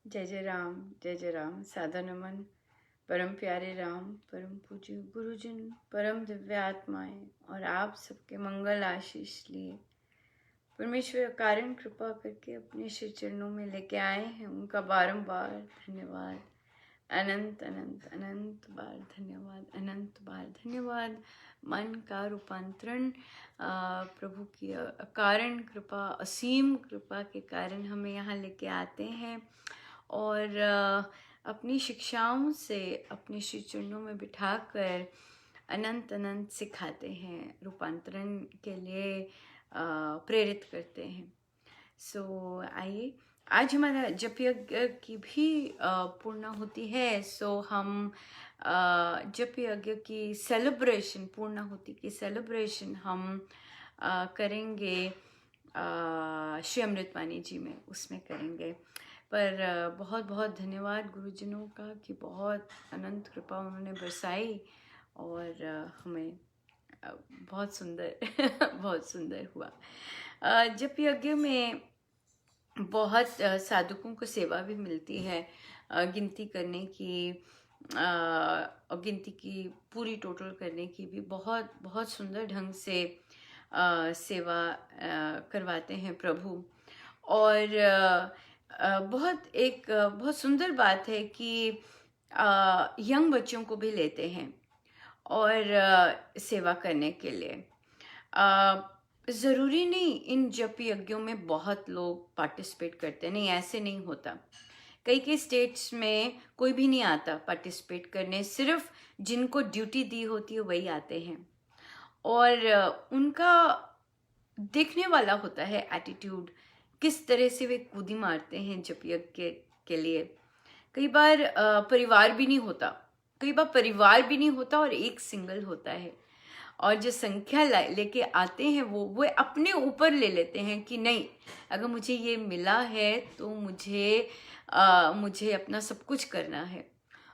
जय जय राम। सादा नमन परम प्यारे राम, परम पूज्य गुरुजन, परम दिव्य आत्माएं और आप सबके मंगल आशीष लिए परमेश्वर कारण कृपा करके अपने श्री चरणों में लेके आए हैं। उनका बारंबार धन्यवाद, अनंत अनंत अनंत बार धन्यवाद, अनंत बार धन्यवाद। मन का रूपांतरण प्रभु की अकारण कृपा, असीम कृपा के कारण हमें यहाँ लेके आते हैं और अपनी शिक्षाओं से अपने श्री चरणों में बिठाकर अनंत अनंत सिखाते हैं, रूपांतरण के लिए प्रेरित करते हैं। सो आइए, आज हमारा जप यज्ञ की भी पूर्ण होती है। सो हम जप यज्ञ की सेलिब्रेशन, पूर्ण होती की सेलिब्रेशन हम करेंगे श्री अमृतवाणी जी में, उसमें करेंगे। पर बहुत बहुत धन्यवाद गुरुजनों का कि बहुत अनंत कृपा उन्होंने बरसाई और हमें बहुत सुंदर बहुत सुंदर हुआ। जप यज्ञ में बहुत साधकों को सेवा भी मिलती है, गिनती करने की और गिनती की पूरी टोटल करने की भी बहुत बहुत सुंदर ढंग से सेवा करवाते हैं प्रभु। और बहुत सुंदर बात है कि यंग बच्चों को भी लेते हैं और सेवा करने के लिए। ज़रूरी नहीं इन जप यज्ञों में बहुत लोग पार्टिसिपेट करते, नहीं ऐसे नहीं होता। कई कई स्टेट्स में कोई भी नहीं आता पार्टिसिपेट करने, सिर्फ जिनको ड्यूटी दी होती है वही आते हैं और उनका देखने वाला होता है एटीट्यूड, किस तरह से वे कूदी मारते हैं जप यज्ञ के लिए। कई बार परिवार भी नहीं होता, कई बार परिवार भी नहीं होता और एक सिंगल होता है, और जो संख्या लेके आते हैं वो अपने ऊपर ले लेते हैं कि नहीं, अगर मुझे ये मिला है तो मुझे अपना सब कुछ करना है।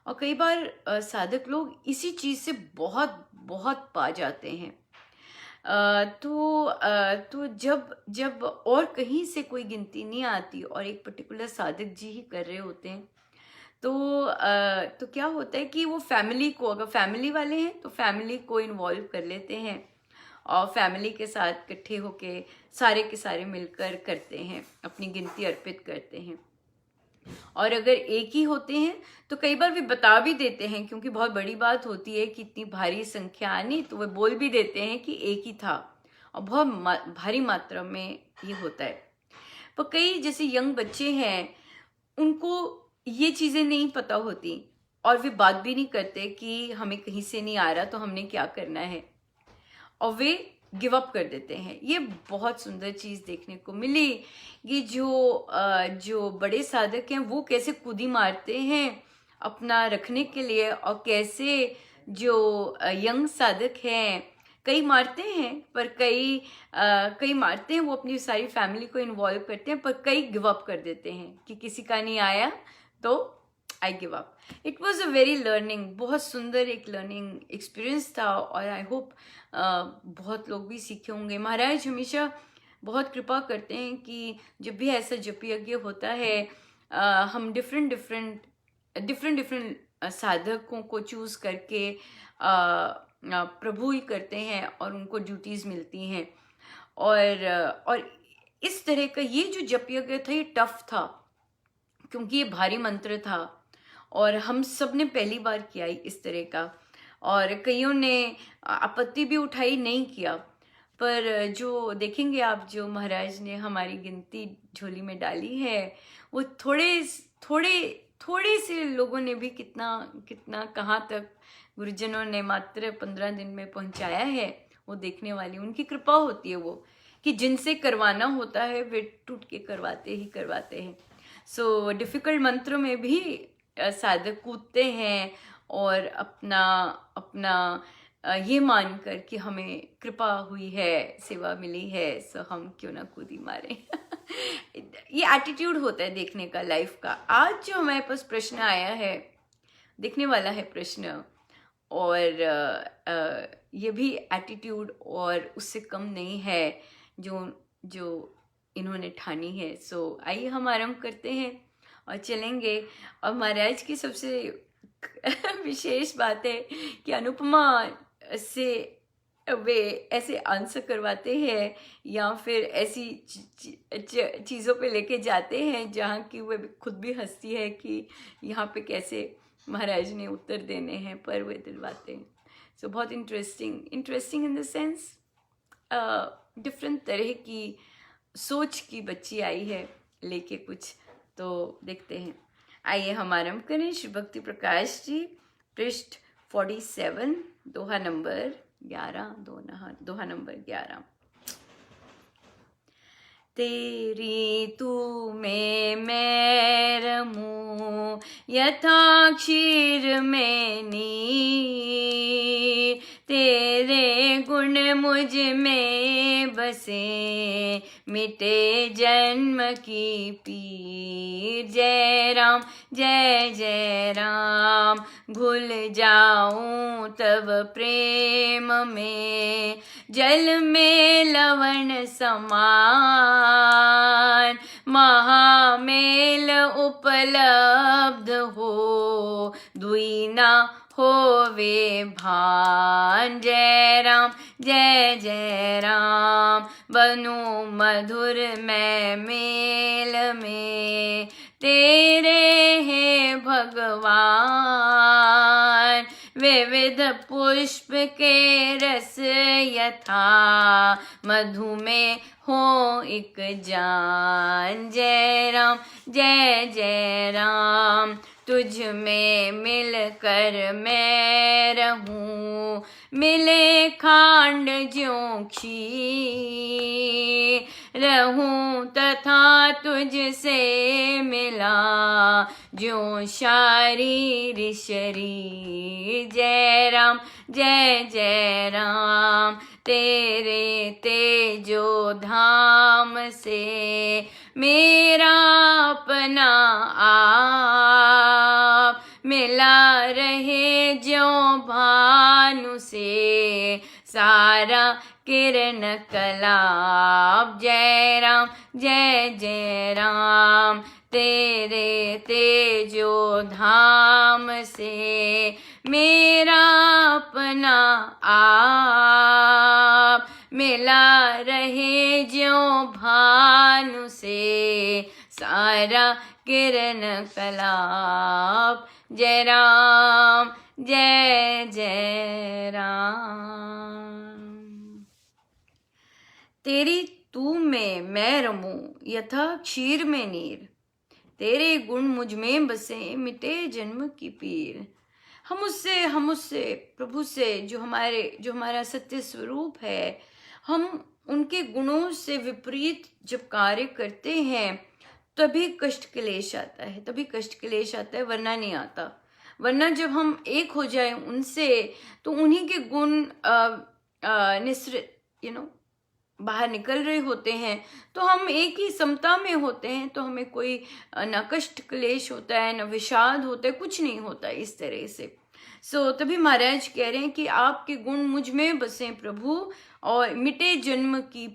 और कई बार साधक लोग इसी चीज़ से बहुत बहुत पा जाते हैं। तो जब और कहीं से कोई गिनती नहीं आती और एक पर्टिकुलर साधक जी ही कर रहे होते हैं, तो क्या होता है कि वो फैमिली को, अगर फैमिली वाले हैं तो फैमिली को इन्वॉल्व कर लेते हैं और फैमिली के साथ इकट्ठे होके सारे के सारे मिलकर करते हैं, अपनी गिनती अर्पित करते हैं। और अगर एक ही होते हैं तो कई बार वे बता भी देते हैं, क्योंकि बहुत बड़ी बात होती है कि इतनी भारी संख्या आनी, तो वे बोल भी देते हैं कि एक ही था, और बहुत भारी मात्रा में ये होता है। पर कई जैसे यंग बच्चे हैं, उनको ये चीज़ें नहीं पता होती और वे बात भी नहीं करते कि हमें कहीं से नहीं आ रहा तो हमने क्या करना है, और वे गिव अप कर देते हैं। ये बहुत सुंदर चीज़ देखने को मिली। ये जो बड़े साधक हैं वो कैसे कूदी मारते हैं अपना रखने के लिए, और कैसे जो यंग साधक हैं, कई मारते हैं पर कई मारते हैं, वो अपनी सारी फैमिली को इन्वॉल्व करते हैं, पर कई गिव अप कर देते हैं कि किसी का नहीं आया तो I give up. It was a very learning, बहुत सुंदर एक लर्निंग एक्सपीरियंस था, और आई होप बहुत लोग भी सीखे होंगे। महाराज हमेशा बहुत कृपा करते हैं कि जब भी ऐसा जप यज्ञ होता है, हम डिफरेंट डिफरेंट साधकों को चूज करके प्रभु ही करते हैं और उनको ड्यूटीज मिलती हैं। और इस तरह का ये जो जप यज्ञ था, ये टफ था क्योंकि ये भारी मंत्र था और हम सब ने पहली बार किया इस तरह का, और कईयों ने आपत्ति भी उठाई, नहीं किया। पर जो देखेंगे आप, जो महाराज ने हमारी गिनती झोली में डाली है, वो थोड़े से लोगों ने भी कितना कहाँ तक गुरुजनों ने मात्र 15 दिन में पहुंचाया है, वो देखने वाली उनकी कृपा होती है। वो कि जिनसे करवाना होता है वे टूट के करवाते हैं। सो डिफिकल्ट मंत्रों में भी साधक कूदते हैं और अपना ये मानकर कि हमें कृपा हुई है, सेवा मिली है, सो हम क्यों ना कूदी मारें। ये एटीट्यूड होता है देखने का लाइफ का। आज जो हमारे पास प्रश्न आया है, देखने वाला है प्रश्न, और ये भी एटीट्यूड और उससे कम नहीं है जो इन्होंने ठानी है। सो आइए हम आरंभ करते हैं और चलेंगे। और महाराज की सबसे विशेष बात है कि अनुपमा से वे ऐसे आंसर करवाते हैं या फिर ऐसी चीज़ों पे लेके जाते हैं जहाँ की वे खुद भी हंसती है कि यहाँ पे कैसे महाराज ने उत्तर देने हैं, पर वे दिलवाते हैं। सो बहुत interesting in the sense different तरह की सोच की बच्ची आई है लेके कुछ, तो देखते हैं। आइए हम आरंभ करें। श्री भक्ति प्रकाश जी, पृष्ठ 47, दोहा नंबर 11, दोहा नंबर 11। तेरी तू में मैं रमूं यथा क्षीर में नीर, तेरे गुण मुझ में बसे मिटे जन्म की पीर। जय राम जय जय राम, घुल जाऊं तब प्रेम में जल में लवण समान। महामेल उपलब्ध हो दुई ना होवे भान। जय राम जय जय राम, बनू मधुर मैं मेल में तेरे हैं भगवान। विविध पुष्प के रस यथा मधु में हो एक जान। जय राम जय जय राम, तुझ में मिलकर मैं रहूं मिले खांड ज्यों खीर। रहूं तथा तुझसे मिला ज्यों शारीर शरीर। जय राम जय जय राम, तेरे तेजो धाम से मेरा अपना आप मिला रहे ज्यों भानु से सारा किरण कलाप। जय राम जय जय राम, तेरे तेजो धाम से मेरा अपना आप मिला रहे ज्यों भानु से सारा किरण कलाप। जय राम जय जय राम। तेरी तू में मैं रमूं यथा क्षीर में नीर, तेरे गुण मुझ में बसे मिटे जन्म की पीर। हम उससे प्रभु से जो हमारा सत्य स्वरूप है, हम उनके गुणों से विपरीत जब कार्य करते हैं तभी कष्ट क्लेश आता है, वरना नहीं आता। वरना जब हम एक हो जाए उनसे तो उन्हीं के गुण निसृत बाहर निकल रहे होते हैं, तो हम एक ही समता में होते हैं, तो हमें कोई न कष्ट क्लेश होता है, न विषाद होता है, कुछ नहीं होता इस तरह से। तभी महाराज कह रहे हैं कि आपके गुण मुझ में बसे प्रभु, और मिटे जन्म की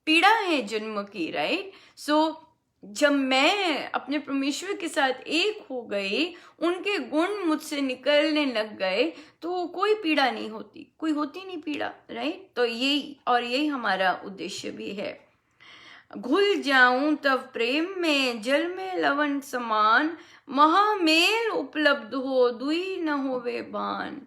पीड़ा है जन्म की, राइट। जब मैं अपने परमेश्वर के साथ एक हो गई, उनके गुण मुझसे निकलने लग गए, तो कोई पीड़ा नहीं होती, कोई होती नहीं पीड़ा, राइट। तो यही हमारा उद्देश्य भी है। घुल जाऊं तब प्रेम में जल में लवण समान, महामेल उपलब्ध हो दुई न होवे बान।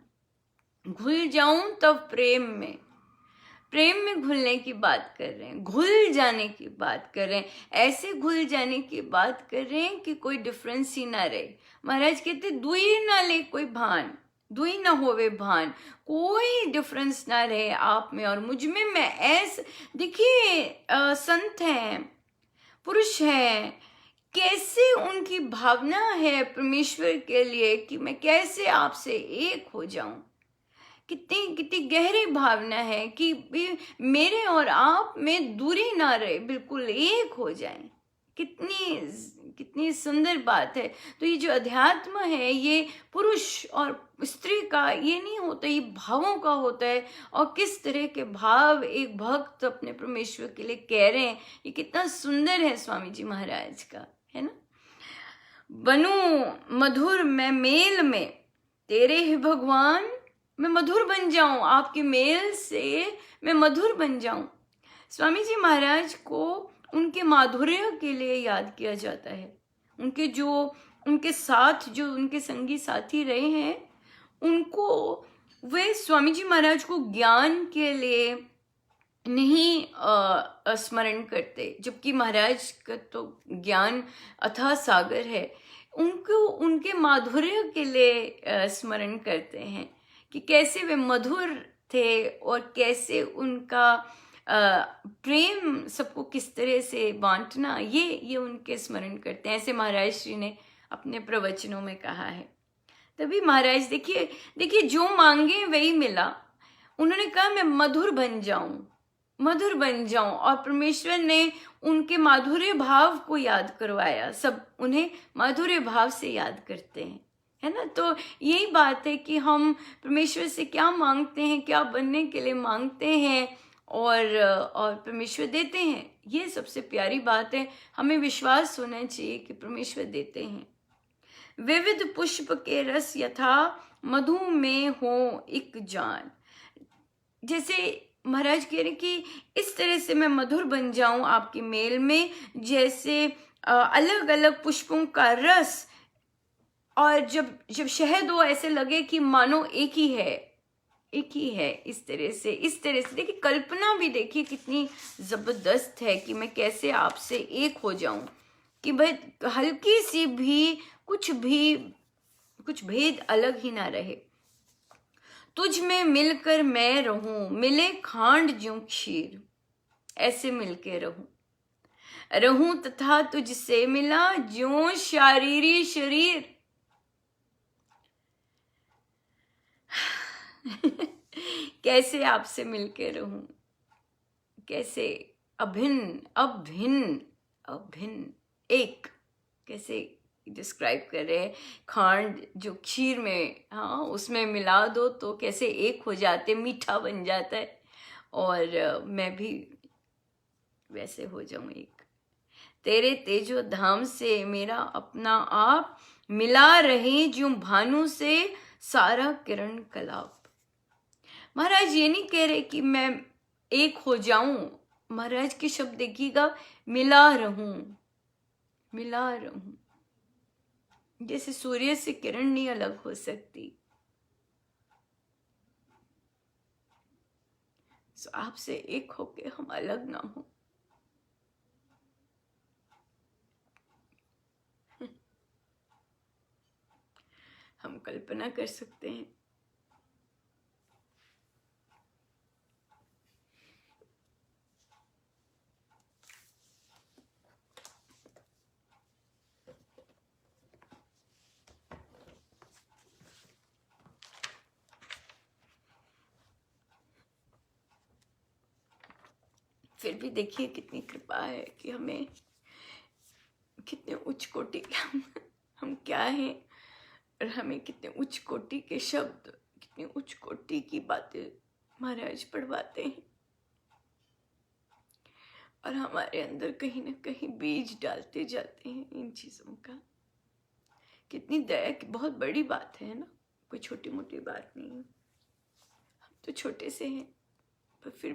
घुल जाऊं तब प्रेम में घुलने की बात कर रहे हैं, घुल जाने की बात कर रहे हैं, ऐसे घुल जाने की बात कर रहे हैं कि कोई डिफरेंस ही ना रहे। महाराज कहते दुई ना ले कोई भान, दुई ना होवे भान, कोई डिफरेंस ना रहे आप में और मुझ में। मैं ऐसे देखिए संत हैं, पुरुष हैं, कैसे उनकी भावना है परमेश्वर के लिए कि मैं कैसे आपसे एक हो जाऊं। कितनी गहरी भावना है कि मेरे और आप में दूरी ना रहे, बिल्कुल एक हो जाएं। कितनी सुंदर बात है। तो ये जो अध्यात्म है, ये पुरुष और स्त्री का ये नहीं होता, ये भावों का होता है। और किस तरह के भाव एक भक्त अपने परमेश्वर के लिए कह रहे हैं, ये कितना सुंदर है स्वामी जी महाराज का, है ना। बनूं मधुर मैं मेल में तेरे ही भगवान, मैं मधुर बन जाऊं आपके मेल से, मैं मधुर बन जाऊं। स्वामी जी महाराज को उनके माधुर्य के लिए याद किया जाता है। उनके साथ जो उनके संगी साथी रहे हैं, उनको वे स्वामी जी महाराज को ज्ञान के लिए नहीं स्मरण करते, जबकि महाराज का तो ज्ञान अथाह सागर है। उनको उनके माधुर्य के लिए स्मरण करते हैं कि कैसे वे मधुर थे और कैसे उनका प्रेम सबको किस तरह से बांटना, ये उनके स्मरण करते हैं। ऐसे महाराज श्री ने अपने प्रवचनों में कहा है। तभी महाराज देखिए जो मांगे वही मिला। उन्होंने कहा मैं मधुर बन जाऊं, मधुर बन जाऊं, और परमेश्वर ने उनके माधुर्य भाव को याद करवाया। सब उन्हें माधुर्य भाव से याद करते हैं, है ना। तो यही बात है कि हम परमेश्वर से क्या मांगते हैं, क्या बनने के लिए मांगते हैं, और परमेश्वर देते हैं। ये सबसे प्यारी बात है। हमें विश्वास होना चाहिए कि परमेश्वर देते हैं। विविध पुष्प के रस यथा मधु में हो एक जान। जैसे महाराज कह रहे कि इस तरह से मैं मधुर बन जाऊं आपके मेल में, जैसे अलग अलग पुष्पों का रस, और जब शहद हो ऐसे लगे कि मानो एक ही है। इस तरह से देखिए, कल्पना भी देखिए कितनी जबरदस्त है कि मैं कैसे आपसे एक हो जाऊं, कि भाई हल्की सी भी कुछ भेद अलग ही ना रहे। तुझ में मिलकर मैं रहूं, मिले खांड ज्यों क्षीर, ऐसे मिलके रहूं तथा तुझसे मिला ज्यों शारीरी शरीर। कैसे आपसे मिलके रहूं, कैसे अभिन्न एक, कैसे डिस्क्राइब कर रहे हैं। खांड जो खीर में, हाँ, उसमें मिला दो तो कैसे एक हो जाते, मीठा बन जाता है, और मैं भी वैसे हो जाऊं एक। तेरे तेजो धाम से मेरा अपना आप मिला रहे, ज्यों भानु से सारा किरण कलाप। महाराज ये नहीं कह रहे कि मैं एक हो जाऊं। महाराज के शब्द देखिएगा, मिला रहूं। जैसे सूर्य से किरण नहीं अलग हो सकती, तो आपसे एक होके हम अलग ना हो। हम कल्पना कर सकते हैं फिर भी देखिए कितनी कृपा है कि हमें कितने उच्च कोटि के हम क्या हैं, और हमें कितने उच्च कोटि के शब्द, कितनी उच्च कोटि की बातें महाराज पढ़वाते हैं, और हमारे अंदर कहीं ना कहीं बीज डालते जाते हैं इन चीज़ों का। कितनी दया की बहुत बड़ी बात है ना, कोई छोटी मोटी बात नहीं है। हम तो छोटे से हैं, पर फिर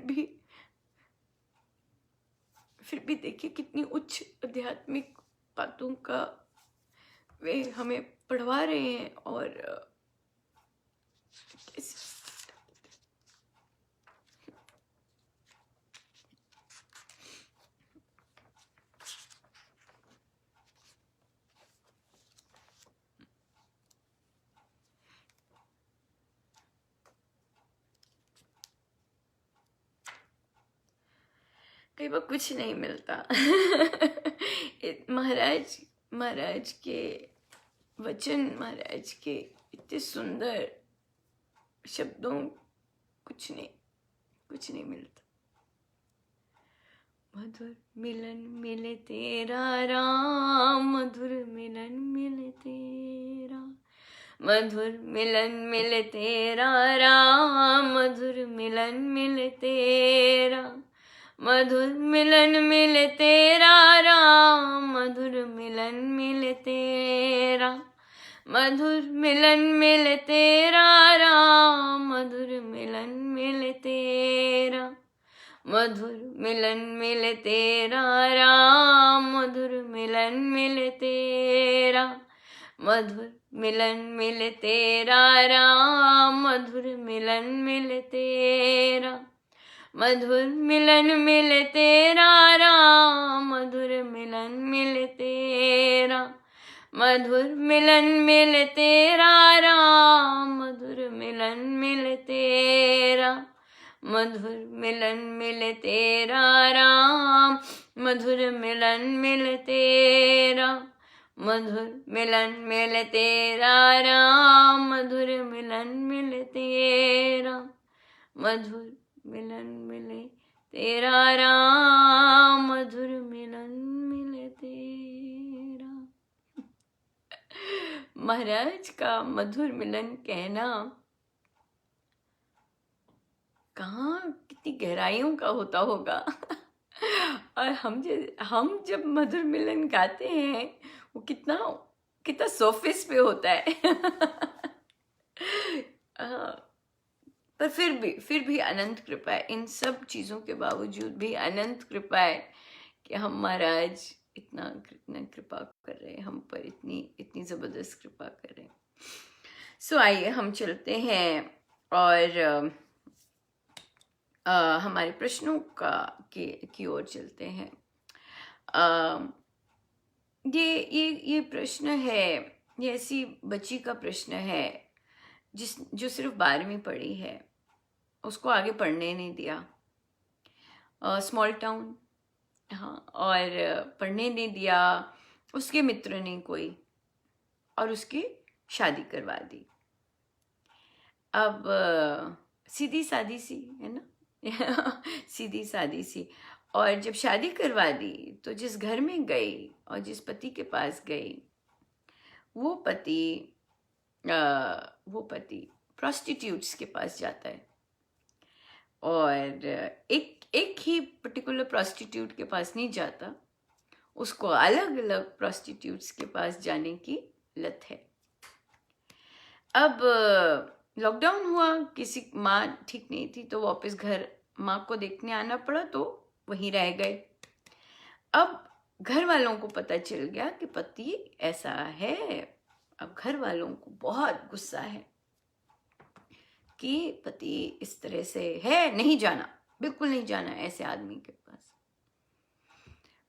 भी देखिए कितनी उच्च आध्यात्मिक बातों का वे हमें पढ़वा रहे हैं। और कई बार कुछ नहीं मिलता। महाराज के वचन, महाराज के इतने सुंदर शब्दों, कुछ नहीं मिलता। मधुर मिलन मिले तेरा राम, मधुर मिलन मिले तेरा, मधुर मिलन मिले तेरा राम, मधुर मिलन मिले तेरा, मधुर मिलन मिले तेरा राम, मधुर मिलन मधुर मिलन मिले तेरा राम, मधुर मिलन मिले तेरा, मधुर मिलन मिले तेरा राम, मधुर मिलन मिले तेरा, मधुर मिलन मिले तेरा राम, मधुर मिलन मिले तेरा, मधुर मिलन मिले तेरा राम, मधुर मिलन मिले तेरा, मधुर मिलन मिले तेरा राम, मधुर मिलन मिले तेरा, मधुर मिलन मिले तेरा राम, मधुर मिलन मिले तेरा, मधुर मिलन मिले तेरा राम, मधुर मिलन मिले तेरा, मधुर मिलन मिले तेरा राम, मधुर मिलन मिले तेरा। महाराज का मधुर मिलन कहना कहाँ कितनी गहराइयों का होता होगा। और हम जब मधुर मिलन गाते हैं वो कितना कितना सरफेस पे होता है। पर फिर भी अनंत कृपा है, इन सब चीज़ों के बावजूद भी अनंत कृपा है कि हम महाराज इतना कृपा कर रहे हैं हम पर, इतनी ज़बरदस्त कृपा कर रहे हैं। सो आइए हम चलते हैं और हमारे प्रश्नों की ओर चलते हैं। ये प्रश्न है, ये ऐसी बच्ची का प्रश्न है जो सिर्फ 12वीं पढ़ी है, उसको आगे पढ़ने नहीं दिया। स्मॉल टाउन, हाँ, और पढ़ने नहीं दिया उसके मित्र ने कोई, और उसकी शादी करवा दी। अब सीधी सादी सी है ना, सीधी सादी सी। और जब शादी करवा दी तो जिस घर में गई और जिस पति के पास गई, वो पति प्रोस्टिट्यूट्स के पास जाता है, और एक ही पर्टिकुलर प्रोस्टिट्यूट के पास नहीं जाता, उसको अलग अलग प्रोस्टिट्यूट्स के पास जाने की लत है। अब लॉकडाउन हुआ, किसी माँ ठीक नहीं थी तो वापस घर माँ को देखने आना पड़ा, तो वहीं रह गए। अब घर वालों को पता चल गया कि पति ऐसा है। अब घर वालों को बहुत गुस्सा है कि पति इस तरह से है, नहीं जाना, बिल्कुल नहीं जाना ऐसे आदमी के पास।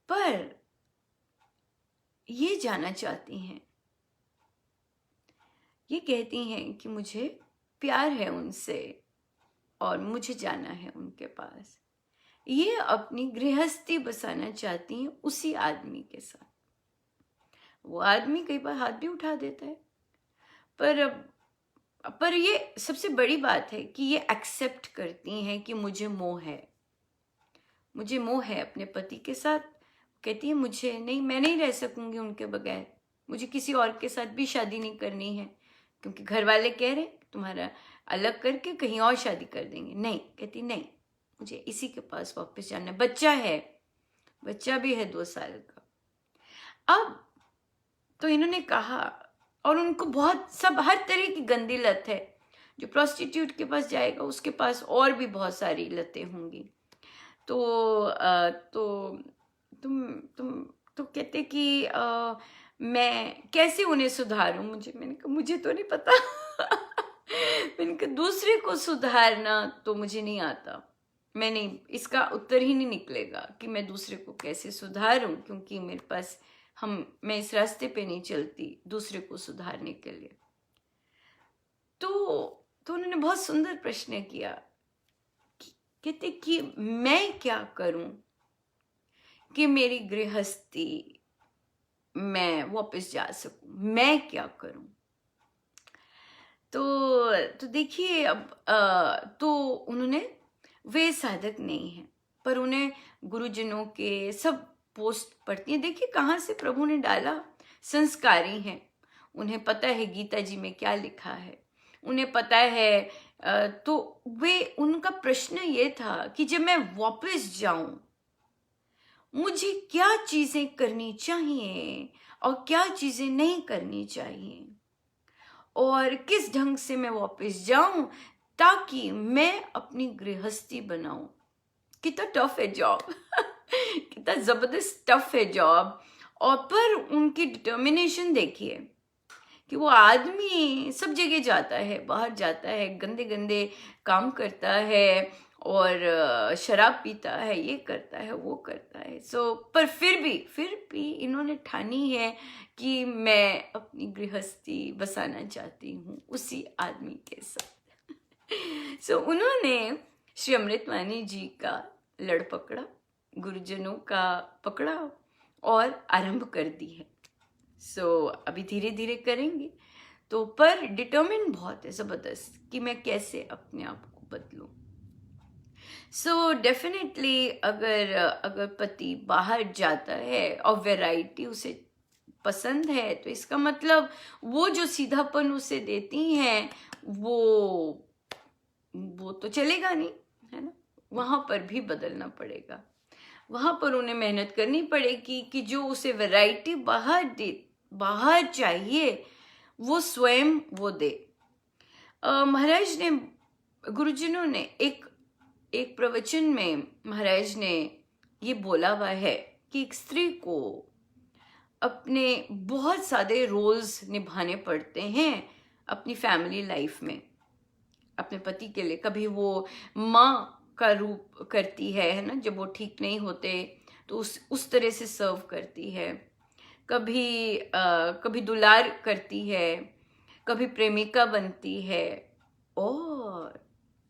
पर ये जाना चाहती हैं, ये कहती हैं कि मुझे प्यार है उनसे और मुझे जाना है उनके पास। ये अपनी गृहस्थी बसाना चाहती हैं उसी आदमी के साथ। वो आदमी कई बार हाथ भी उठा देता है, पर ये सबसे बड़ी बात है कि ये एक्सेप्ट करती हैं कि मुझे मोह है अपने पति के साथ। कहती है मुझे नहीं, मैं नहीं रह सकूंगी उनके बगैर, मुझे किसी और के साथ भी शादी नहीं करनी है, क्योंकि घर वाले कह रहे तुम्हारा अलग करके कहीं और शादी कर देंगे। नहीं, कहती नहीं, मुझे इसी के पास वापस जाना है। बच्चा है, बच्चा भी है 2 साल का। अब तो इन्होंने कहा, और उनको हर तरह की गंदी लत है। जो प्रोस्टिट्यूट के पास जाएगा उसके पास और भी बहुत सारी लतें होंगी। तो तुम कहते कि मैं कैसे उन्हें सुधारूं। मैंने कहा मुझे तो नहीं पता। मैंने कहा दूसरे को सुधारना तो मुझे नहीं आता, इसका उत्तर ही नहीं निकलेगा कि मैं दूसरे को कैसे सुधारूं, क्योंकि मेरे पास मैं इस रास्ते पे नहीं चलती दूसरे को सुधारने के लिए। तो उन्होंने बहुत सुंदर प्रश्न किया, कहते कि मैं क्या करूं कि मेरी गृहस्थी मैं वापस जा सकूं, मैं क्या करूं। तो देखिए, अब तो उन्होंने, वे साधक नहीं है पर उन्हें गुरुजनों के सब पोस्ट पढ़ती हैं। देखिए कहाँ से प्रभु ने डाला, संस्कारी हैं, उन्हें पता है गीता जी में क्या लिखा है, उन्हें पता है। तो उनका प्रश्न ये था कि जब मैं वापस जाऊं मुझे क्या चीजें करनी चाहिए और क्या चीजें नहीं करनी चाहिए। और किस ढंग से मैं वापस जाऊं ताकि मैं अपनी गृहस्थी बनाऊं। कितना टफ है जॉब कितना जबरदस्त टफ है जॉब। और पर उनकी डिटर्मिनेशन देखिए कि वो आदमी सब जगह जाता है, बाहर जाता है, गंदे गंदे काम करता है और शराब पीता है, ये करता है, वो करता है। पर फिर भी इन्होंने ठानी है कि मैं अपनी गृहस्थी बसाना चाहती हूँ उसी आदमी के साथ। उन्होंने श्री अमृतवाणी जी का लड़ पकड़ा, गुरुजनों का पकड़ा और आरंभ कर दी है। अभी धीरे धीरे करेंगे तो, पर डिटर्मिन बहुत है जबरदस्त कि मैं कैसे अपने आप को बदलूं। डेफिनेटली अगर पति बाहर जाता है और वैरायटी उसे पसंद है तो इसका मतलब वो जो सीधापन उसे देती हैं वो तो चलेगा नहीं, है ना। वहां पर भी बदलना पड़ेगा, वहां पर उन्हें मेहनत करनी पड़ेगी कि जो उसे वैरायटी बाहर चाहिए वो स्वयं वो दे। महाराज ने, गुरुजनों ने एक प्रवचन में महाराज ने ये बोला हुआ है कि एक स्त्री को अपने बहुत सारे रोल्स निभाने पड़ते हैं अपनी फैमिली लाइफ में, अपने पति के लिए। कभी वो माँ का रूप करती है ना, जब वो ठीक नहीं होते तो उस तरह से सर्व करती है। कभी दुलार करती है, कभी प्रेमिका बनती है और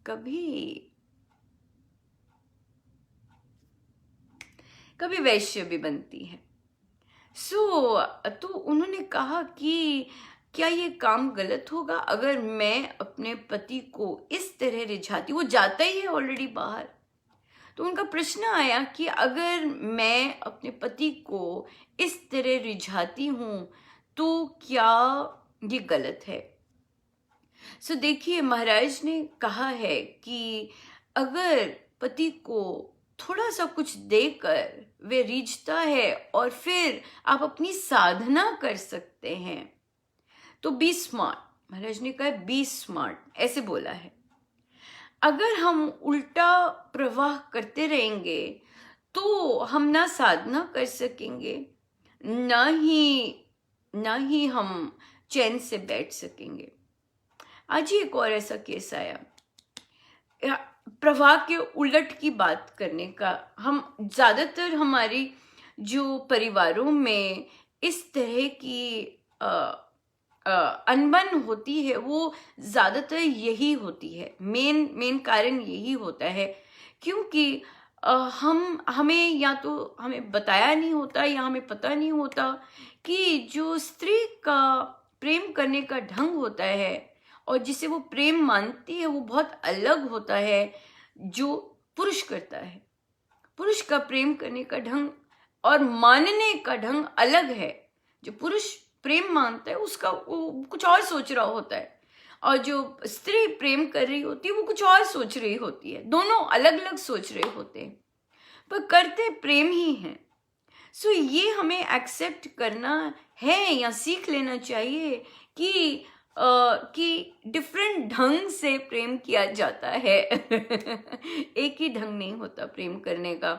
कभी वैश्य भी बनती है। तो उन्होंने कहा कि क्या ये काम गलत होगा अगर मैं अपने पति को इस तरह रिझाती, वो जाता ही है ऑलरेडी बाहर। तो उनका प्रश्न आया कि अगर मैं अपने पति को इस तरह रिझाती हूं तो क्या ये गलत है। देखिए, महाराज ने कहा है कि अगर पति को थोड़ा सा कुछ देकर वे रीझता है और फिर आप अपनी साधना कर सकते हैं तो बी स्मार्ट। महाराज ने कहा बी स्मार्ट, ऐसे बोला है। अगर हम उल्टा प्रवाह करते रहेंगे तो हम ना साधना कर सकेंगे, ना ही हम चैन से बैठ सकेंगे। आज ही एक और ऐसा केस आया, प्रवाह के उलट की बात करने का। हम ज्यादातर हमारी जो परिवारों में इस तरह की अनबन होती है वो ज्यादातर यही होती है। मेन कारण यही होता है क्योंकि हमें या तो हमें बताया नहीं होता या हमें पता नहीं होता कि जो स्त्री का प्रेम करने का ढंग होता है और जिसे वो प्रेम मानती है वो बहुत अलग होता है जो पुरुष करता है। पुरुष का प्रेम करने का ढंग और मानने का ढंग अलग है। जो पुरुष प्रेम मानता है उसका वो कुछ और सोच रहा होता है और जो स्त्री प्रेम कर रही होती है वो कुछ और सोच रही होती है। दोनों अलग अलग सोच रहे होते हैं पर करते प्रेम ही हैं। ये हमें एक्सेप्ट करना है या सीख लेना चाहिए कि डिफरेंट ढंग से प्रेम किया जाता है एक ही ढंग नहीं होता प्रेम करने का।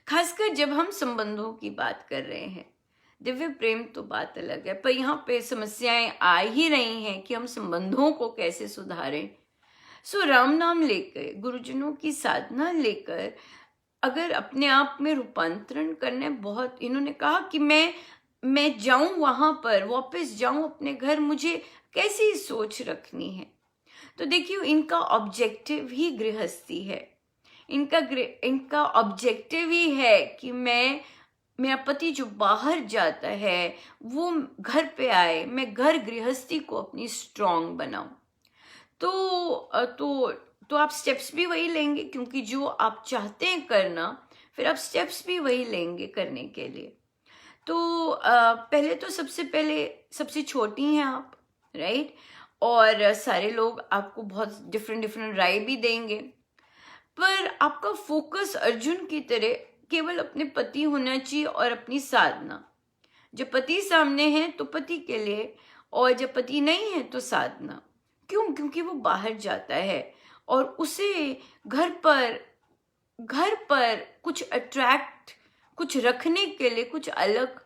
खासकर जब हम संबंधों की बात कर रहे हैं, दिव्य प्रेम तो बात अलग है, पर यहाँ पे समस्याएं आ ही रही हैं कि हम संबंधों को कैसे सुधारें। राम नाम लेकर, गुरुजनों की साधना लेकर अगर अपने आप में रूपांतरण करने, बहुत इन्होंने कहा कि मैं जाऊं वहां पर, वापस जाऊं अपने घर, मुझे कैसी सोच रखनी है। तो देखिए, इनका ऑब्जेक्टिव ही गृहस्थी है। इनका ऑब्जेक्टिव ही है कि मेरा पति जो बाहर जाता है वो घर पे आए, मैं घर गृहस्थी को अपनी स्ट्रांग बनाऊं। तो आप स्टेप्स भी वही लेंगे क्योंकि जो आप चाहते हैं करना, फिर आप स्टेप्स भी वही लेंगे करने के लिए। तो पहले तो सबसे छोटी हैं आप, राइट। और सारे लोग आपको बहुत डिफरेंट राय भी देंगे, पर आपका फोकस अर्जुन की तरह केवल अपने पति होना चाहिए और अपनी साधना। जब पति सामने है तो पति के लिए, और जब पति नहीं है तो साधना। क्यों? क्योंकि वो बाहर जाता है और उसे घर पर कुछ अट्रैक्ट, कुछ रखने के लिए कुछ अलग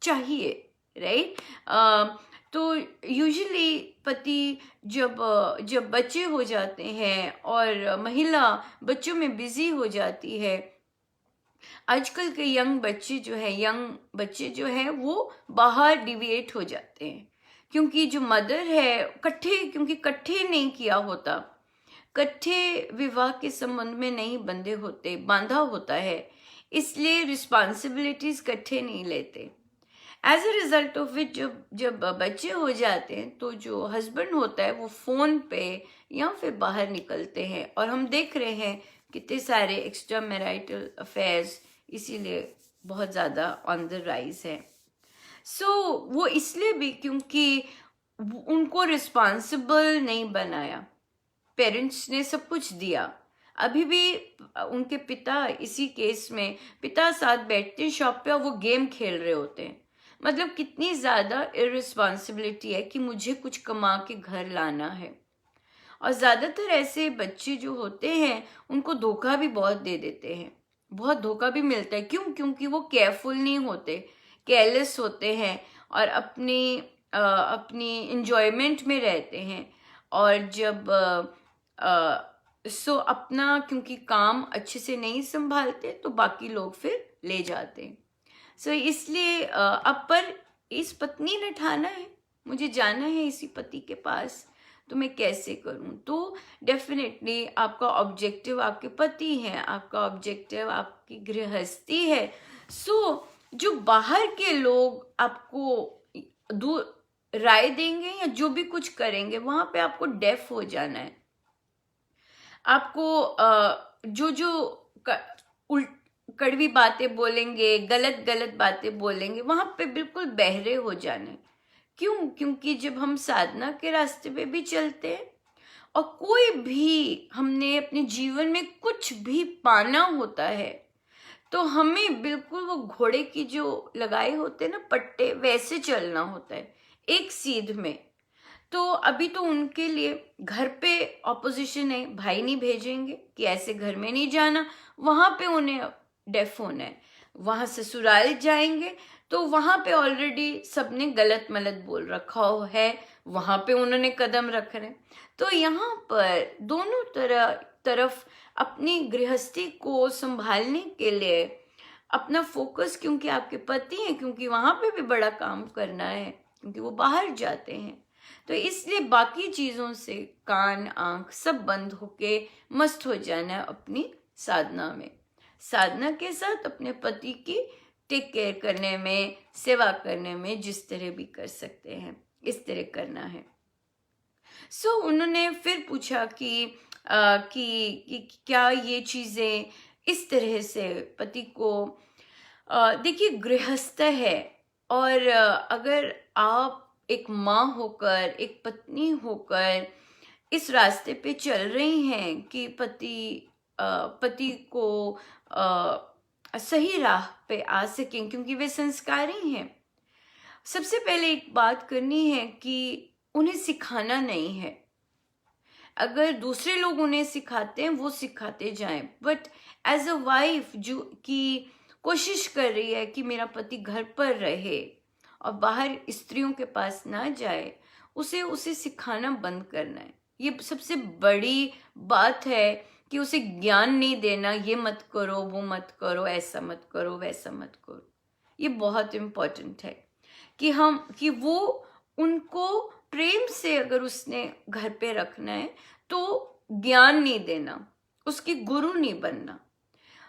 चाहिए, राइट? तो यूजुअली पति जब बच्चे हो जाते हैं और महिला बच्चों में बिजी हो जाती है, आजकल के यंग बच्चे जो है वो बाहर डिविएट हो जाते हैं, क्योंकि जो मदर है क्योंकि इकट्ठे नहीं किया होता, इकट्ठे विवाह के संबंध में नहीं बांधा होता है, इसलिए रिस्पॉन्सिबिलिटीज इकट्ठे नहीं लेते। As a result of which जब बच्चे हो जाते हैं तो जो हस्बैंड होता है वो फोन पे या फिर बाहर निकलते हैं, और हम देख रहे हैं कितने सारे एक्स्ट्रा मैरिटल अफेयर्स इसीलिए बहुत ज़्यादा ऑन द राइज है। सो वो इसलिए भी क्योंकि उनको रिस्पॉन्सिबल नहीं बनाया, पेरेंट्स ने सब कुछ दिया। अभी भी उनके पिता, इसी केस में पिता साथ बैठते हैं शॉप पे और वो गेम खेल रहे होते हैं। मतलब कितनी ज़्यादा इररिस्पॉन्सिबिलिटी है कि मुझे कुछ कमा के घर लाना है। और ज़्यादातर ऐसे बच्चे जो होते हैं उनको धोखा भी बहुत दे देते हैं, बहुत धोखा भी मिलता है। क्यों? क्योंकि वो केयरफुल नहीं होते, केयरलेस होते हैं और अपनी इंजॉयमेंट में रहते हैं। और जब अपना क्योंकि काम अच्छे से नहीं संभालते तो बाकी लोग फिर ले जाते हैं। इसलिए अब पर इस पत्नी ने ठाना है मुझे जाना है इसी पति के पास, तो मैं कैसे करूं? तो डेफिनेटली आपका ऑब्जेक्टिव आपके पति हैं, आपका ऑब्जेक्टिव आपकी गृहस्थी है। जो बाहर के लोग आपको दूर राय देंगे या जो भी कुछ करेंगे, वहां पे आपको डेफ हो जाना है। आपको कड़वी बातें बोलेंगे, गलत बातें बोलेंगे, वहां पे बिल्कुल बहरे हो जाना है। क्यों? क्योंकि जब हम साधना के रास्ते पे भी चलते हैं और कोई भी हमने अपने जीवन में कुछ भी पाना होता है, तो हमें बिल्कुल वो घोड़े की जो लगाए होते हैं ना पट्टे, वैसे चलना होता है, एक सीध में। तो अभी तो उनके लिए घर पे ऑपोजिशन है, भाई नहीं भेजेंगे कि ऐसे घर में नहीं जाना, वहां पे उन्हें डेफ होना है। वहां ससुराल जाएंगे तो वहां पे ऑलरेडी सबने गलत मलत बोल रखा है, वहां पे उन्होंने कदम रख रहे हैं। तो यहाँ पर दोनों तरफ अपनी गृहस्थी को संभालने के लिए अपना फोकस, क्योंकि आपके पति हैं, क्योंकि वहां पे भी बड़ा काम करना है, क्योंकि वो बाहर जाते हैं, तो इसलिए बाकी चीजों से कान आंख सब बंद होके मस्त हो जाना है अपनी साधना में। साधना के साथ अपने पति की टेक केयर करने में, सेवा करने में जिस तरह भी कर सकते हैं, इस तरह करना है। उन्होंने फिर पूछा कि क्या ये चीजें इस तरह से पति को देखिए गृहस्थ है, और अगर आप एक माँ होकर, एक पत्नी होकर इस रास्ते पे चल रही हैं कि पति को सही राह पे आ सकें, क्योंकि वे संस्कारी हैं, सबसे पहले एक बात करनी है कि उन्हें सिखाना नहीं है। अगर दूसरे लोग उन्हें सिखाते हैं वो सिखाते जाएं, बट एज अ वाइफ जो कि कोशिश कर रही है कि मेरा पति घर पर रहे और बाहर स्त्रियों के पास ना जाए, उसे सिखाना बंद करना है। ये सबसे बड़ी बात है कि उसे ज्ञान नहीं देना, ये मत करो, वो मत करो, ऐसा मत करो, वैसा मत करो। ये बहुत इम्पोर्टेंट है कि वो उनको प्रेम से अगर उसने घर पे रखना है तो ज्ञान नहीं देना, उसकी गुरु नहीं बनना।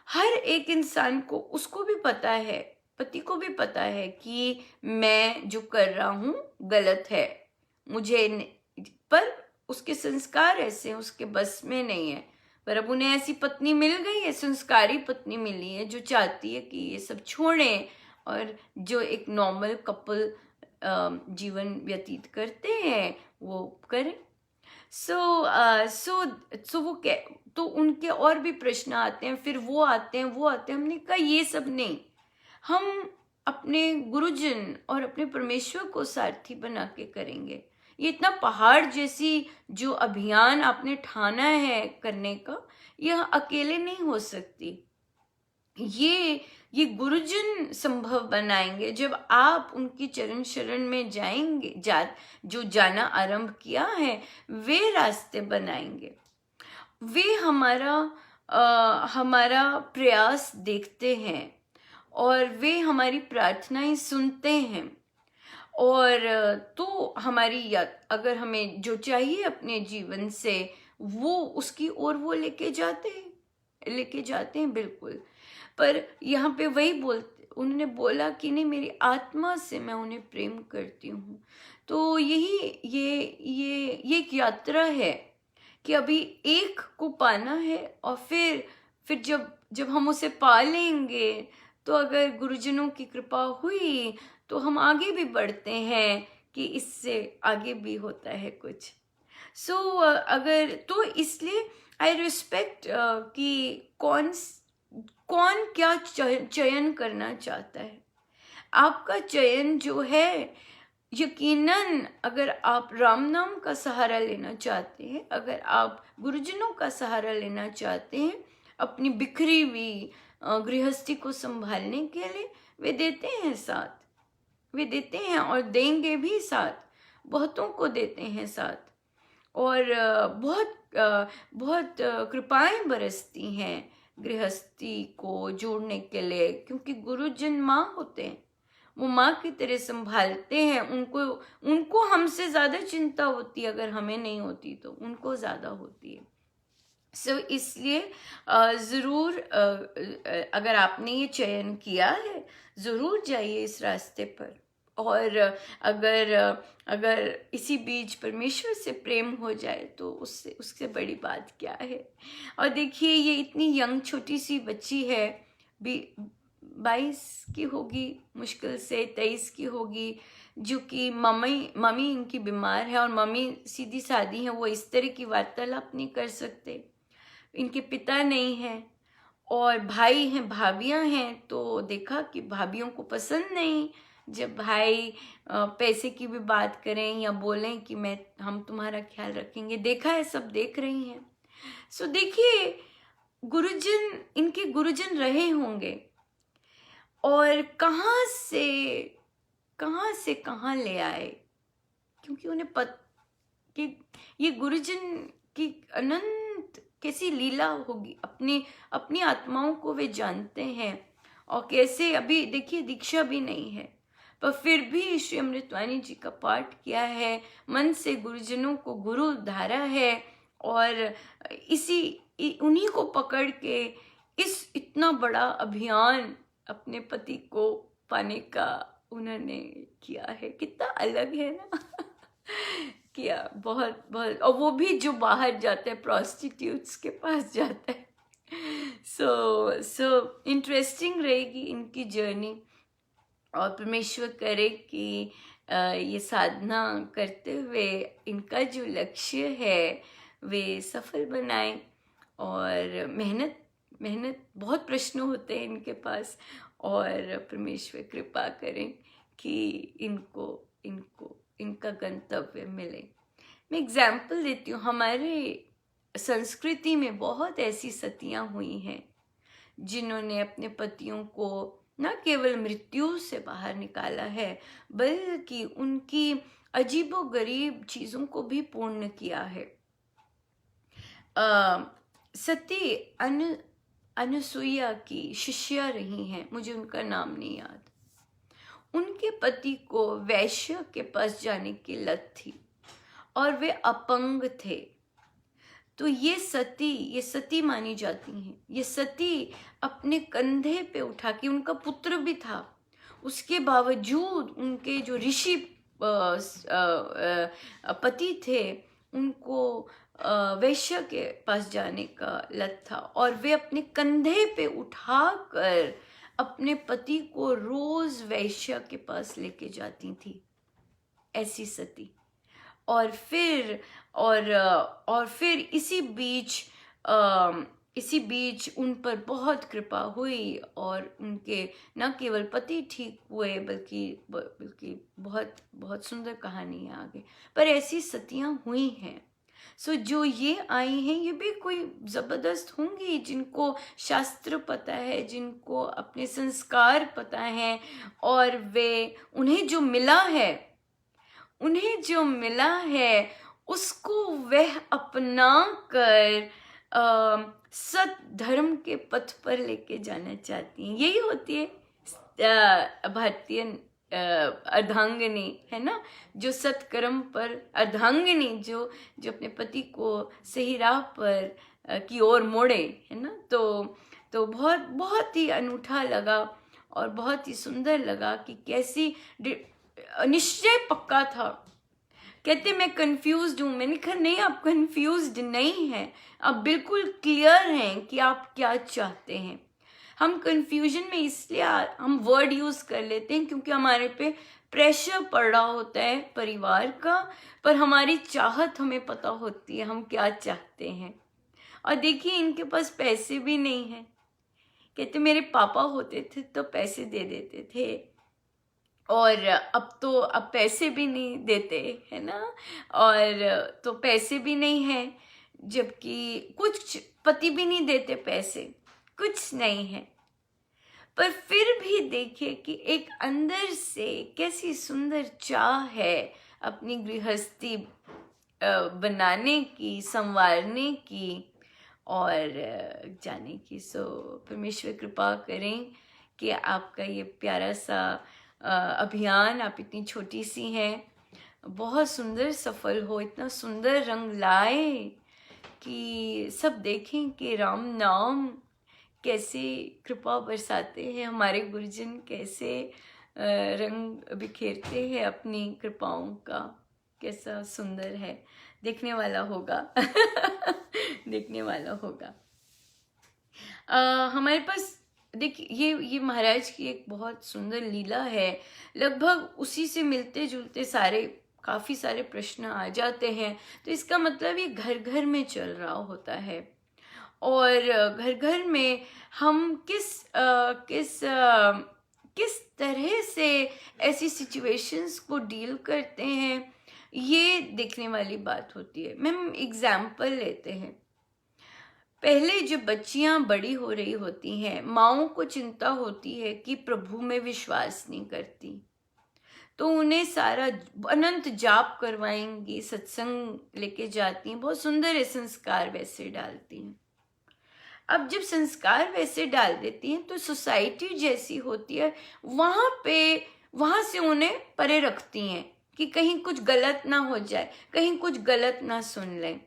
हर एक इंसान को, उसको भी पता है, पति को भी पता है कि मैं जो कर रहा हूं गलत है, पर उसके संस्कार ऐसे हैं, उसके बस में नहीं है। पर अब उन्हें ऐसी पत्नी मिल गई है, संस्कारी पत्नी मिली है जो चाहती है कि ये सब छोड़ें और जो एक नॉर्मल कपल जीवन व्यतीत करते हैं वो करें। तो उनके और भी प्रश्न आते हैं, फिर वो आते हैं। हमने कहा ये सब नहीं, हम अपने गुरुजन और अपने परमेश्वर को सारथी बना के करेंगे। ये इतना पहाड़ जैसी जो अभियान आपने ठाना है करने का, यह अकेले नहीं हो सकती। ये गुरुजन संभव बनाएंगे जब आप उनकी चरण शरण में जाएंगे। जो जाना आरंभ किया है वे रास्ते बनाएंगे। वे हमारा प्रयास देखते हैं और वे हमारी प्रार्थनाएं सुनते हैं। और तो हमारी अगर हमें जो चाहिए अपने जीवन से वो उसकी ओर वो लेके जाते हैं बिल्कुल। पर यहाँ पे वही उन्होंने बोला कि नहीं, मेरी आत्मा से मैं उन्हें प्रेम करती हूँ। तो यही ये एक यात्रा है कि अभी एक को पाना है, और फिर जब हम उसे पा लेंगे तो अगर गुरुजनों की कृपा हुई तो हम आगे भी बढ़ते हैं कि इससे आगे भी होता है कुछ। सो अगर तो इसलिए आई रिस्पेक्ट कि कौन क्या चयन करना चाहता है। आपका चयन जो है, यकीनन अगर आप राम नाम का सहारा लेना चाहते हैं, अगर आप गुरुजनों का सहारा लेना चाहते हैं अपनी बिखरी हुई गृहस्थी को संभालने के लिए, वे देते हैं साथ, वे देते हैं और देंगे भी साथ, बहुतों को देते हैं साथ। और बहुत कृपाएं बरसती हैं गृहस्थी को जोड़ने के लिए, क्योंकि गुरुजन माँ होते हैं, वो माँ की तरह संभालते हैं। उनको हमसे ज़्यादा चिंता होती है, अगर हमें नहीं होती तो उनको ज़्यादा होती है। सो इसलिए ज़रूर अगर आपने ये चयन किया है, ज़रूर जाइए इस रास्ते पर। और अगर इसी बीच परमेश्वर से प्रेम हो जाए तो उससे बड़ी बात क्या है। और देखिए, ये इतनी यंग छोटी सी बच्ची है, 22 की होगी, मुश्किल से 23 की होगी, जो कि मम्मी इनकी बीमार है और मम्मी सीधी सादी है, वो इस तरह की वार्तालाप नहीं कर सकते। इनके पिता नहीं हैं और भाई हैं, भाभियां हैं। तो देखा कि भाभियों को पसंद नहीं जब भाई पैसे की भी बात करें या बोलें कि हम तुम्हारा ख्याल रखेंगे। देखा है, सब देख रही हैं। सो देखिए, इनके गुरुजन रहे होंगे और कहाँ से कहाँ ले आए, क्योंकि उन्हें कि ये गुरुजन की अनंत कैसी लीला होगी। अपनी आत्माओं को वे जानते हैं, और कैसे अभी देखिए दीक्षा भी नहीं है, पर फिर भी श्री अमृतवाणी जी का पाठ किया है, मन से गुरुजनों को गुरु धारा है, और उन्हीं को पकड़ के इस इतना बड़ा अभियान अपने पति को पाने का उन्होंने किया है। कितना अलग है ना किया, बहुत बहुत। और वो भी जो बाहर जाते हैं, प्रोस्टिट्यूट्स के पास जाता है। सो इंटरेस्टिंग रहेगी इनकी जर्नी, और परमेश्वर करे कि ये साधना करते हुए इनका जो लक्ष्य है वे सफल बनाए। और मेहनत बहुत प्रश्न होते हैं इनके पास, और परमेश्वर कृपा करें कि इनका गंतव्य मिले। मैं एग्जाम्पल देती हूँ, हमारे संस्कृति में बहुत ऐसी सतियाँ हुई हैं जिन्होंने अपने पतियों को न केवल मृत्यु से बाहर निकाला है, बल्कि उनकी अजीबोगरीब चीज़ों को भी पूर्ण किया है। सती अनुसुईया की शिष्या रही हैं, मुझे उनका नाम नहीं याद। उनके पति को वैश्य के पास जाने की लत थी और वे अपंग थे। तो ये सती मानी जाती हैं। ये सती अपने कंधे पे उठा के, उनका पुत्र भी था, उसके बावजूद उनके जो ऋषि पति थे उनको वैश्य के पास जाने का लत था, और वे अपने कंधे पे उठाकर अपने पति को रोज वैश्य के पास लेके जाती थी, ऐसी सती। और फिर इसी बीच इसी बीच उन पर बहुत कृपा हुई और उनके न केवल पति ठीक हुए बल्कि बहुत बहुत सुंदर कहानी है आगे। पर ऐसी सतियां हुई हैं। सो जो ये आई हैं ये भी कोई जबरदस्त होंगी जिनको शास्त्र पता है, जिनको अपने संस्कार पता है, और वे उन्हें जो मिला है उसको वह अपना कर सत धर्म के पथ पर लेके जाना चाहती हैं। यही होती है भारतीय अर्धांगिनी, है ना, जो सत्कर्म पर अर्धांगिनी, जो जो अपने पति को सही राह पर की ओर मोड़े, है ना। तो बहुत बहुत ही अनूठा लगा और बहुत ही सुंदर लगा कि कैसी निश्चय पक्का था। कहते मैं कंफ्यूज्ड हूँ। मैंने कहा नहीं, आप कंफ्यूज्ड नहीं हैं, आप बिल्कुल क्लियर हैं कि आप क्या चाहते हैं। हम कंफ्यूजन में इसलिए हम वर्ड यूज कर लेते हैं क्योंकि हमारे पे प्रेशर पड़ रहा होता है परिवार का, पर हमारी चाहत हमें पता होती है हम क्या चाहते हैं। और देखिए इनके पास पैसे भी नहीं है। कहते मेरे पापा होते थे तो पैसे दे देते थे, और अब पैसे भी नहीं देते, है ना। और तो पैसे भी नहीं है, जबकि कुछ पति भी नहीं देते पैसे, कुछ नहीं है। पर फिर भी देखिए कि एक अंदर से कैसी सुंदर चाह है अपनी गृहस्थी बनाने की, संवारने की और जाने की। सो परमेश्वर कृपा करें कि आपका ये प्यारा सा अभियान, आप इतनी छोटी सी हैं, बहुत सुंदर सफल हो, इतना सुंदर रंग लाए कि सब देखें कि राम नाम कैसे कृपा बरसाते हैं, हमारे गुरुजन कैसे रंग बिखेरते हैं अपनी कृपाओं का। कैसा सुंदर है, देखने वाला होगा देखने वाला होगा। हमारे पास देखिए ये महाराज की एक बहुत सुंदर लीला है। लगभग उसी से मिलते जुलते काफी सारे प्रश्न आ जाते हैं। तो इसका मतलब ये घर घर में चल रहा होता है, और घर घर में हम किस तरह से ऐसी सिचुएशंस को डील करते हैं, ये देखने वाली बात होती है। मैम एग्जाम्पल लेते हैं। पहले जब बच्चियां बड़ी हो रही होती हैं, माँओं को चिंता होती है कि प्रभु में विश्वास नहीं करती, तो उन्हें सारा अनंत जाप करवाएंगी, सत्संग लेके जाती हैं, बहुत सुंदर है संस्कार वैसे डालती हैं। अब जब संस्कार वैसे डाल देती हैं तो सोसाइटी जैसी होती है, वहां से उन्हें परे रखती हैं कि कहीं कुछ गलत ना हो जाए, कहीं कुछ गलत ना सुन लें।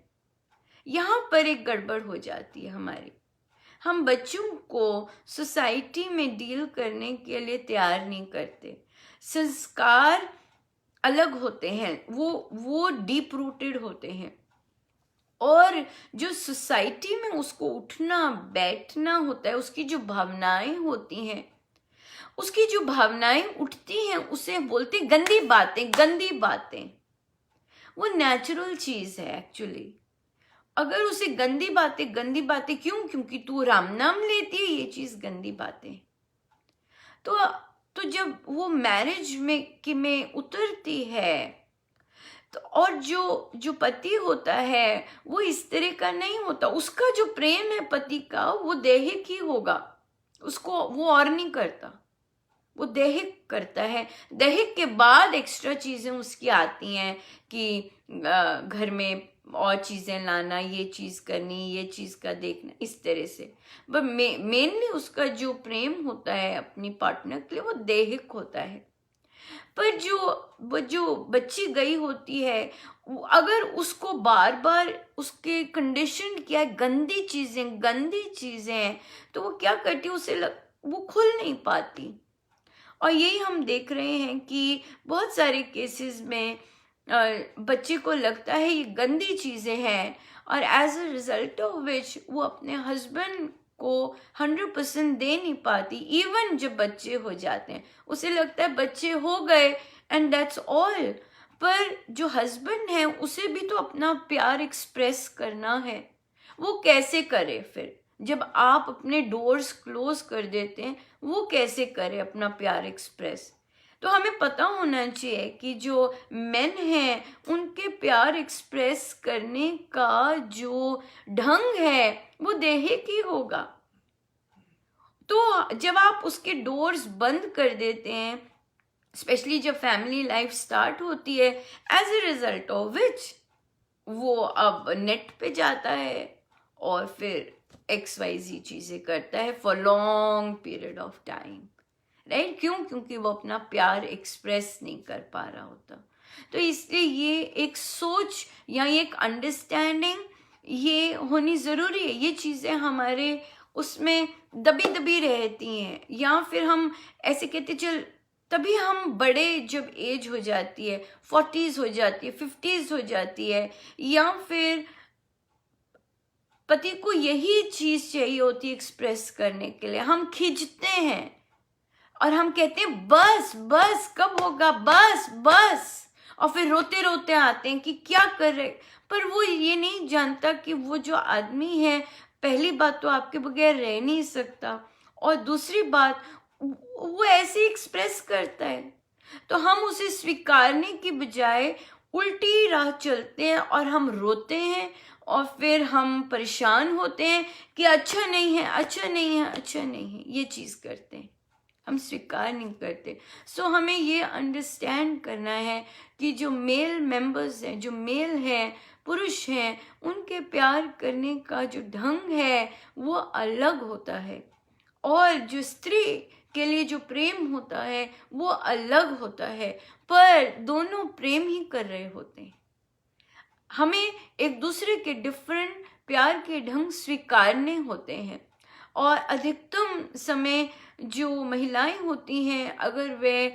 यहाँ पर एक गड़बड़ हो जाती है हमारी। हम बच्चों को सोसाइटी में डील करने के लिए तैयार नहीं करते। संस्कार अलग होते हैं, वो डीप रूटेड होते हैं, और जो सोसाइटी में उसको उठना बैठना होता है, उसकी जो भावनाएं होती हैं, उसकी जो भावनाएं उठती हैं उसे बोलते गंदी बातें। वो नेचुरल चीज है एक्चुअली। अगर उसे गंदी बातें क्यों? क्योंकि तू राम नाम लेती है, ये चीज गंदी बातें। तो जब वो मैरिज में उतरती है, तो और जो पति होता है वो इस तरह का नहीं होता। उसका जो प्रेम है पति का, वो दैहिक ही होगा, उसको वो और नहीं करता, वो दैहिक करता है। दैहिक के बाद एक्स्ट्रा चीजें उसकी आती हैं कि घर में और चीजें लाना, ये चीज करनी, ये चीज का देखना, इस तरह से। बट मेनली उसका जो प्रेम होता है अपनी पार्टनर के लिए, वो दैहिक होता है। पर जो बच्ची गई होती है, अगर उसको बार बार उसके कंडीशन किया है गंदी चीजें, तो वो क्या करती है, वो खुल नहीं पाती। और यही हम देख रहे हैं कि बहुत सारे केसेस में बच्चे को लगता है ये गंदी चीजें हैं, और as a result of which वो अपने हस्बैंड को 100% दे नहीं पाती। इवन जब बच्चे हो जाते हैं उसे लगता है बच्चे हो गए एंड दैट्स ऑल। पर जो हस्बैंड है उसे भी तो अपना प्यार एक्सप्रेस करना है, वो कैसे करे फिर? जब आप अपने डोर्स क्लोज कर देते हैं, वो कैसे करे अपना प्यार एक्सप्रेस? तो हमें पता होना चाहिए कि जो मेन हैं उनके प्यार एक्सप्रेस करने का जो ढंग है वो दैहिक ही होगा। तो जब आप उसके डोर्स बंद कर देते हैं, स्पेशली जब फैमिली लाइफ स्टार्ट होती है, as a result of which वो अब नेट पे जाता है और फिर XYZ चीजें करता है for long period of time, right? क्यों? क्योंकि वो अपना प्यार एक्सप्रेस नहीं कर पा रहा होता। तो इसलिए ये एक सोच या ये एक अंडरस्टैंडिंग ये होनी ज़रूरी है। ये चीज़ें हमारे उसमें दबी दबी रहती हैं, या फिर हम ऐसे कहते चल, तभी हम बड़े जब एज हो जाती है, 40s हो जाती है, 50s हो जाती है, या फिर पति को यही चीज़ चाहिए होती है एक्सप्रेस करने के लिए, हम खिंचते हैं और हम कहते हैं बस बस कब होगा, बस बस, और फिर रोते रोते आते हैं कि क्या कर रहे। पर वो ये नहीं जानता कि वो जो आदमी है, पहली बात तो आपके बगैर रह नहीं सकता, और दूसरी बात वो ऐसे एक्सप्रेस करता है। तो हम उसे स्वीकारने की बजाय उल्टी राह चलते हैं और हम रोते हैं और फिर हम परेशान होते हैं कि अच्छा नहीं है, अच्छा नहीं है, अच्छा नहीं है, ये चीज़ करते हैं, हम स्वीकार नहीं करते। सो हमें ये अंडरस्टैंड करना है कि जो मेल मेंबर्स हैं, जो मेल हैं, पुरुष हैं, उनके प्यार करने का जो ढंग है वो अलग होता है, और जो स्त्री के लिए जो प्रेम होता है वो अलग होता है, पर दोनों प्रेम ही कर रहे होते हैं। हमें एक दूसरे के डिफरेंट प्यार के ढंग स्वीकारने होते हैं। और अधिकतम समय जो महिलाएं होती हैं, अगर वे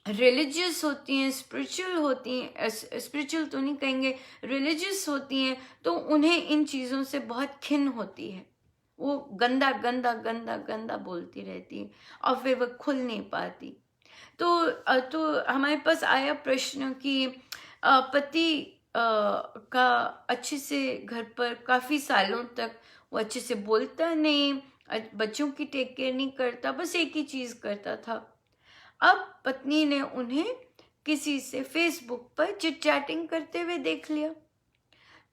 रिलीजियस होती हैं, स्पिरिचुअल होती हैं, स्पिरिचुअल तो नहीं कहेंगे, रिलीजियस होती हैं, तो उन्हें इन चीज़ों से बहुत खिन्न होती है। वो गंदा गंदा गंदा गंदा बोलती रहती है और फिर वो खुल नहीं पाती। तो हमारे पास आया प्रश्न कि पति का अच्छे से घर पर काफ़ी सालों तक वो अच्छे से बोलता नहीं, बच्चों की टेक केयर नहीं करता, बस एक ही चीज़ करता था। अब पत्नी ने उन्हें किसी से फेसबुक पर चिट चैटिंग करते हुए देख लिया,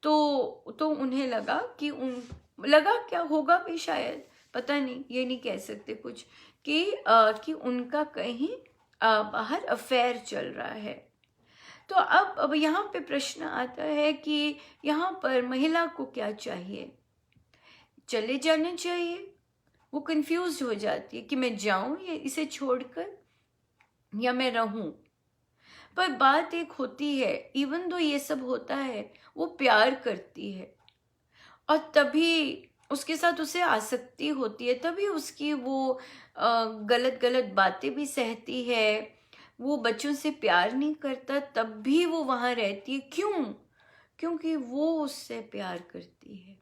तो उन्हें लगा कि लगा क्या होगा भी, शायद पता नहीं, ये नहीं कह सकते कुछ, कि उनका कहीं बाहर अफेयर चल रहा है। तो अब यहाँ पे प्रश्न आता है कि यहाँ पर महिला को क्या चाहिए? चले जाना चाहिए? वो कंफ्यूज हो जाती है कि मैं जाऊं या इसे छोड़कर, या मैं रहूं। पर बात एक होती है, इवन दो ये सब होता है, वो प्यार करती है और तभी उसके साथ उसे आसक्ति होती है, तभी उसकी वो गलत गलत बातें भी सहती है। वो बच्चों से प्यार नहीं करता तब भी वो वहाँ रहती है। क्यों? क्योंकि वो उससे प्यार करती है,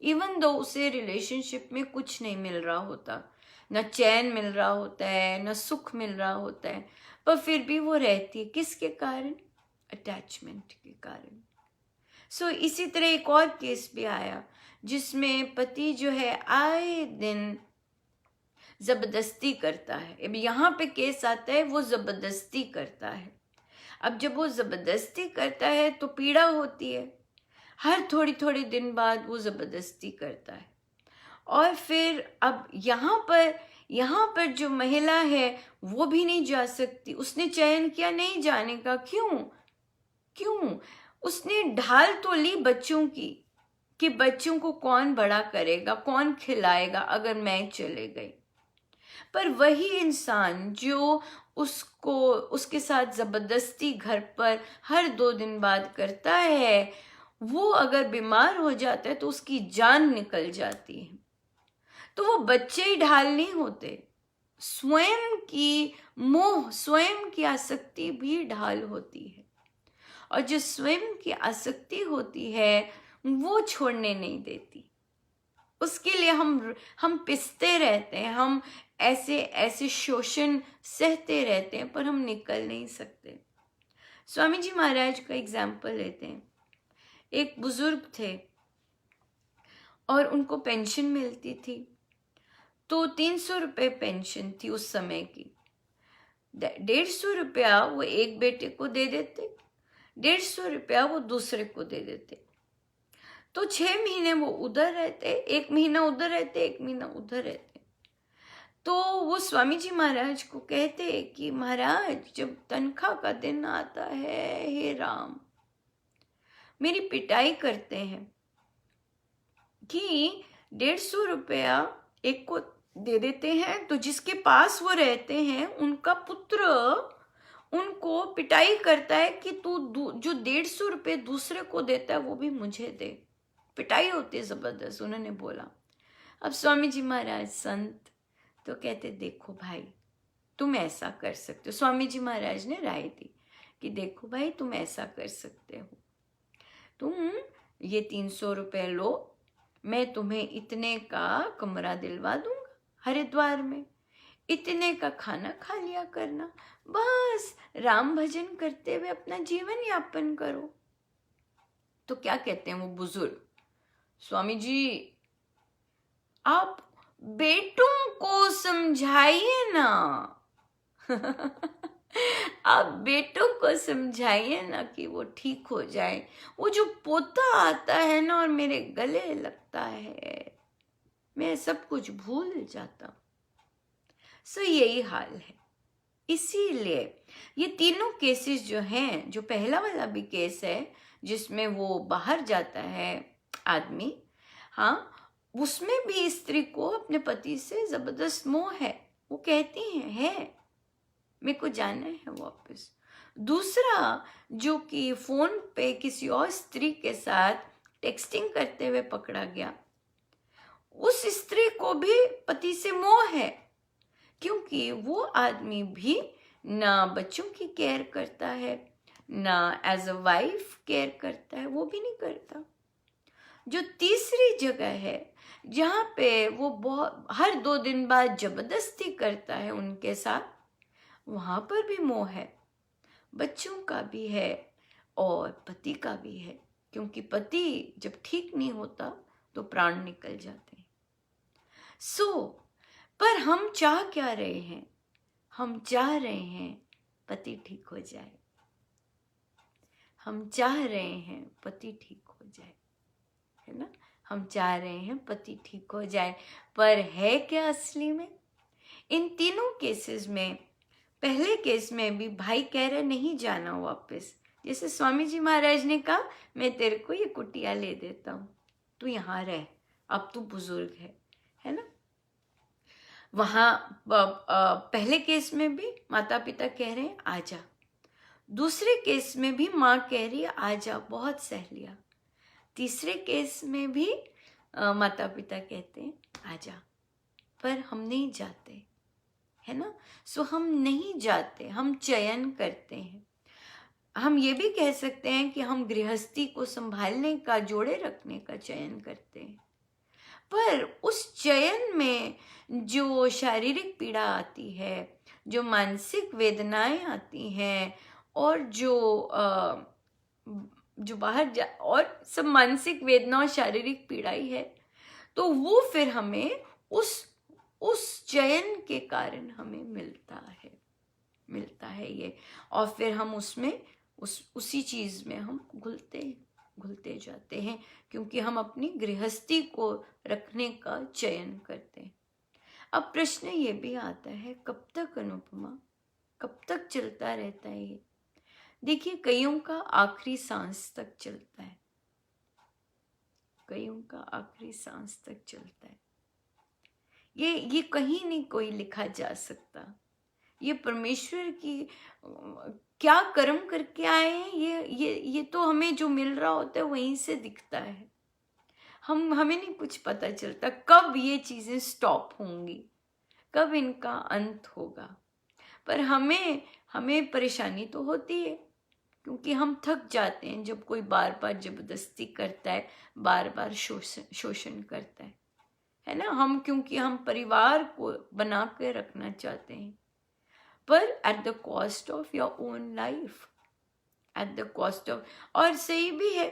इवन दो उसे रिलेशनशिप में कुछ नहीं मिल रहा होता, न चैन मिल रहा होता है, न सुख मिल रहा होता है, पर फिर भी वो रहती है। किसके कारण? अटैचमेंट के कारण। सो इसी तरह एक और केस भी आया जिसमें पति जो है आए दिन जबरदस्ती करता है। अब यहाँ पे केस आता है वो जबरदस्ती करता है। अब जब वो जबरदस्ती करता है तो पीड़ा होती है, हर थोड़ी थोड़ी दिन बाद वो जबरदस्ती करता है, और फिर अब यहाँ पर जो महिला है वो भी नहीं जा सकती। उसने चयन किया नहीं जाने का। क्यों? उसने ढाल तो ली बच्चों की, कि बच्चों को कौन बड़ा करेगा, कौन खिलाएगा अगर मैं चले गई। पर वही इंसान जो उसके साथ जबरदस्ती घर पर हर 2 दिन बाद करता है, वो अगर बीमार हो जाता है तो उसकी जान निकल जाती है। तो वो बच्चे ही ढाल नहीं होते, स्वयं की मोह, स्वयं की आसक्ति भी ढाल होती है, और जो स्वयं की आसक्ति होती है वो छोड़ने नहीं देती। उसके लिए हम पिसते रहते हैं, हम ऐसे ऐसे शोषण सहते रहते हैं, पर हम निकल नहीं सकते। स्वामी जी महाराज का एग्जाम्पल लेते हैं। एक बुजुर्ग थे और उनको पेंशन मिलती थी। तो 300 रुपये पेंशन थी उस समय की। 150 रुपया वो एक बेटे को दे देते, 150 रुपया वो दूसरे को दे देते। तो 6 महीने वो उधर रहते, 1 महीना उधर रहते, 1 महीना उधर रहते। तो वो स्वामी जी महाराज को कहते कि महाराज, जब तनख्वाह का दिन आता है, हे राम, मेरी पिटाई करते हैं कि 150 रुपया एक को दे देते हैं, तो जिसके पास वो रहते हैं उनका पुत्र उनको पिटाई करता है कि तू जो 150 रुपये दूसरे को देता है वो भी मुझे दे। पिटाई होती है जबरदस्त, उन्होंने बोला। अब स्वामी जी महाराज संत तो कहते, देखो भाई, तुम ऐसा कर सकते हो। स्वामी जी महाराज ने राय दी कि देखो भाई, तुम ऐसा कर सकते हो, तुम ये 300 रुपये लो, मैं तुम्हें इतने का कमरा दिलवा दूंगा हरिद्वार में, इतने का खाना खा लिया करना, बस राम भजन करते हुए अपना जीवन यापन करो। तो क्या कहते हैं वो बुजुर्ग, स्वामी जी आप बेटों को समझाइए ना। आप बेटों को समझाइए ना कि वो ठीक हो जाए। वो जो पोता आता है ना और मेरे गले लगता है, मैं सब कुछ भूल जाता हूं। सो यही हाल है। इसीलिए ये तीनों केसेस जो हैं, जो पहला वाला भी केस है जिसमें वो बाहर जाता है आदमी, हाँ, उसमें भी स्त्री को अपने पति से जबरदस्त मोह है। वो कहती है मेरे को जाना है वापस। दूसरा जो कि फोन पे किसी और स्त्री के साथ टेक्सटिंग करते हुए पकड़ा गया, उस स्त्री को भी पति से मोह है, क्योंकि वो आदमी भी ना बच्चों की केयर करता है, ना एज अ वाइफ केयर करता है, वो भी नहीं करता। जो तीसरी जगह है जहाँ पे वो बहुत हर 2 दिन बाद जबरदस्ती करता है उनके साथ, वहाँ पर भी मोह है, बच्चों का भी है और पति का भी है, क्योंकि पति जब ठीक नहीं होता तो प्राण निकल जाते हैं। पर हम चाह क्या रहे हैं? हम चाह रहे हैं पति ठीक हो जाए, हम चाह रहे हैं पति ठीक हो जाए, है ना? हम चाह रहे हैं पति ठीक हो जाए, पर है क्या असली में? इन तीनों केसेस में, पहले केस में भी भाई कह रहे नहीं जाना वापस, जैसे स्वामी जी महाराज ने कहा मैं तेरे को ये कुटिया ले देता हूँ, तू यहाँ रह, अब तू बुजुर्ग है ना? वहाँ पहले केस में भी माता पिता कह रहे हैं आजा, दूसरे केस में भी माँ कह रही है आजा, बहुत सह लिया, तीसरे केस में भी माता पिता कहते हैं आजा, पर हम नहीं जाते, है ना? सो हम नहीं जाते, हम चयन करते हैं। हम ये भी कह सकते हैं कि हम गृहस्थी को संभालने का, जोड़े रखने का चयन करते हैं, पर उस चयन में जो शारीरिक पीड़ा आती है, जो मानसिक वेदनाएं आती हैं, और जो बाहर और सब मानसिक वेदना और शारीरिक पीड़ा ही है, तो वो फिर हमें उस चयन के कारण हमें मिलता है ये, और फिर हम उसमें उसी चीज में हम घुलते जाते हैं, क्योंकि हम अपनी गृहस्थी को रखने का चयन करते हैं। अब प्रश्न ये भी आता है, कब तक अनुपमा, कब तक चलता रहता है ये? देखिए, कईयों का आखिरी सांस तक चलता है, कईयों का आखिरी सांस तक चलता है। ये कहीं नहीं कोई लिखा जा सकता, ये परमेश्वर की क्या कर्म करके आए हैं, ये तो हमें जो मिल रहा होता है वहीं से दिखता है। हमें नहीं कुछ पता चलता कब ये चीजें स्टॉप होंगी, कब इनका अंत होगा, पर हमें परेशानी तो होती है, क्योंकि हम थक जाते हैं जब कोई बार बार जबरदस्ती करता है, बार बार शोषण करता है ना? क्योंकि हम परिवार को बना के रखना चाहते हैं, पर at the cost of your own life, at the cost of, और सही भी है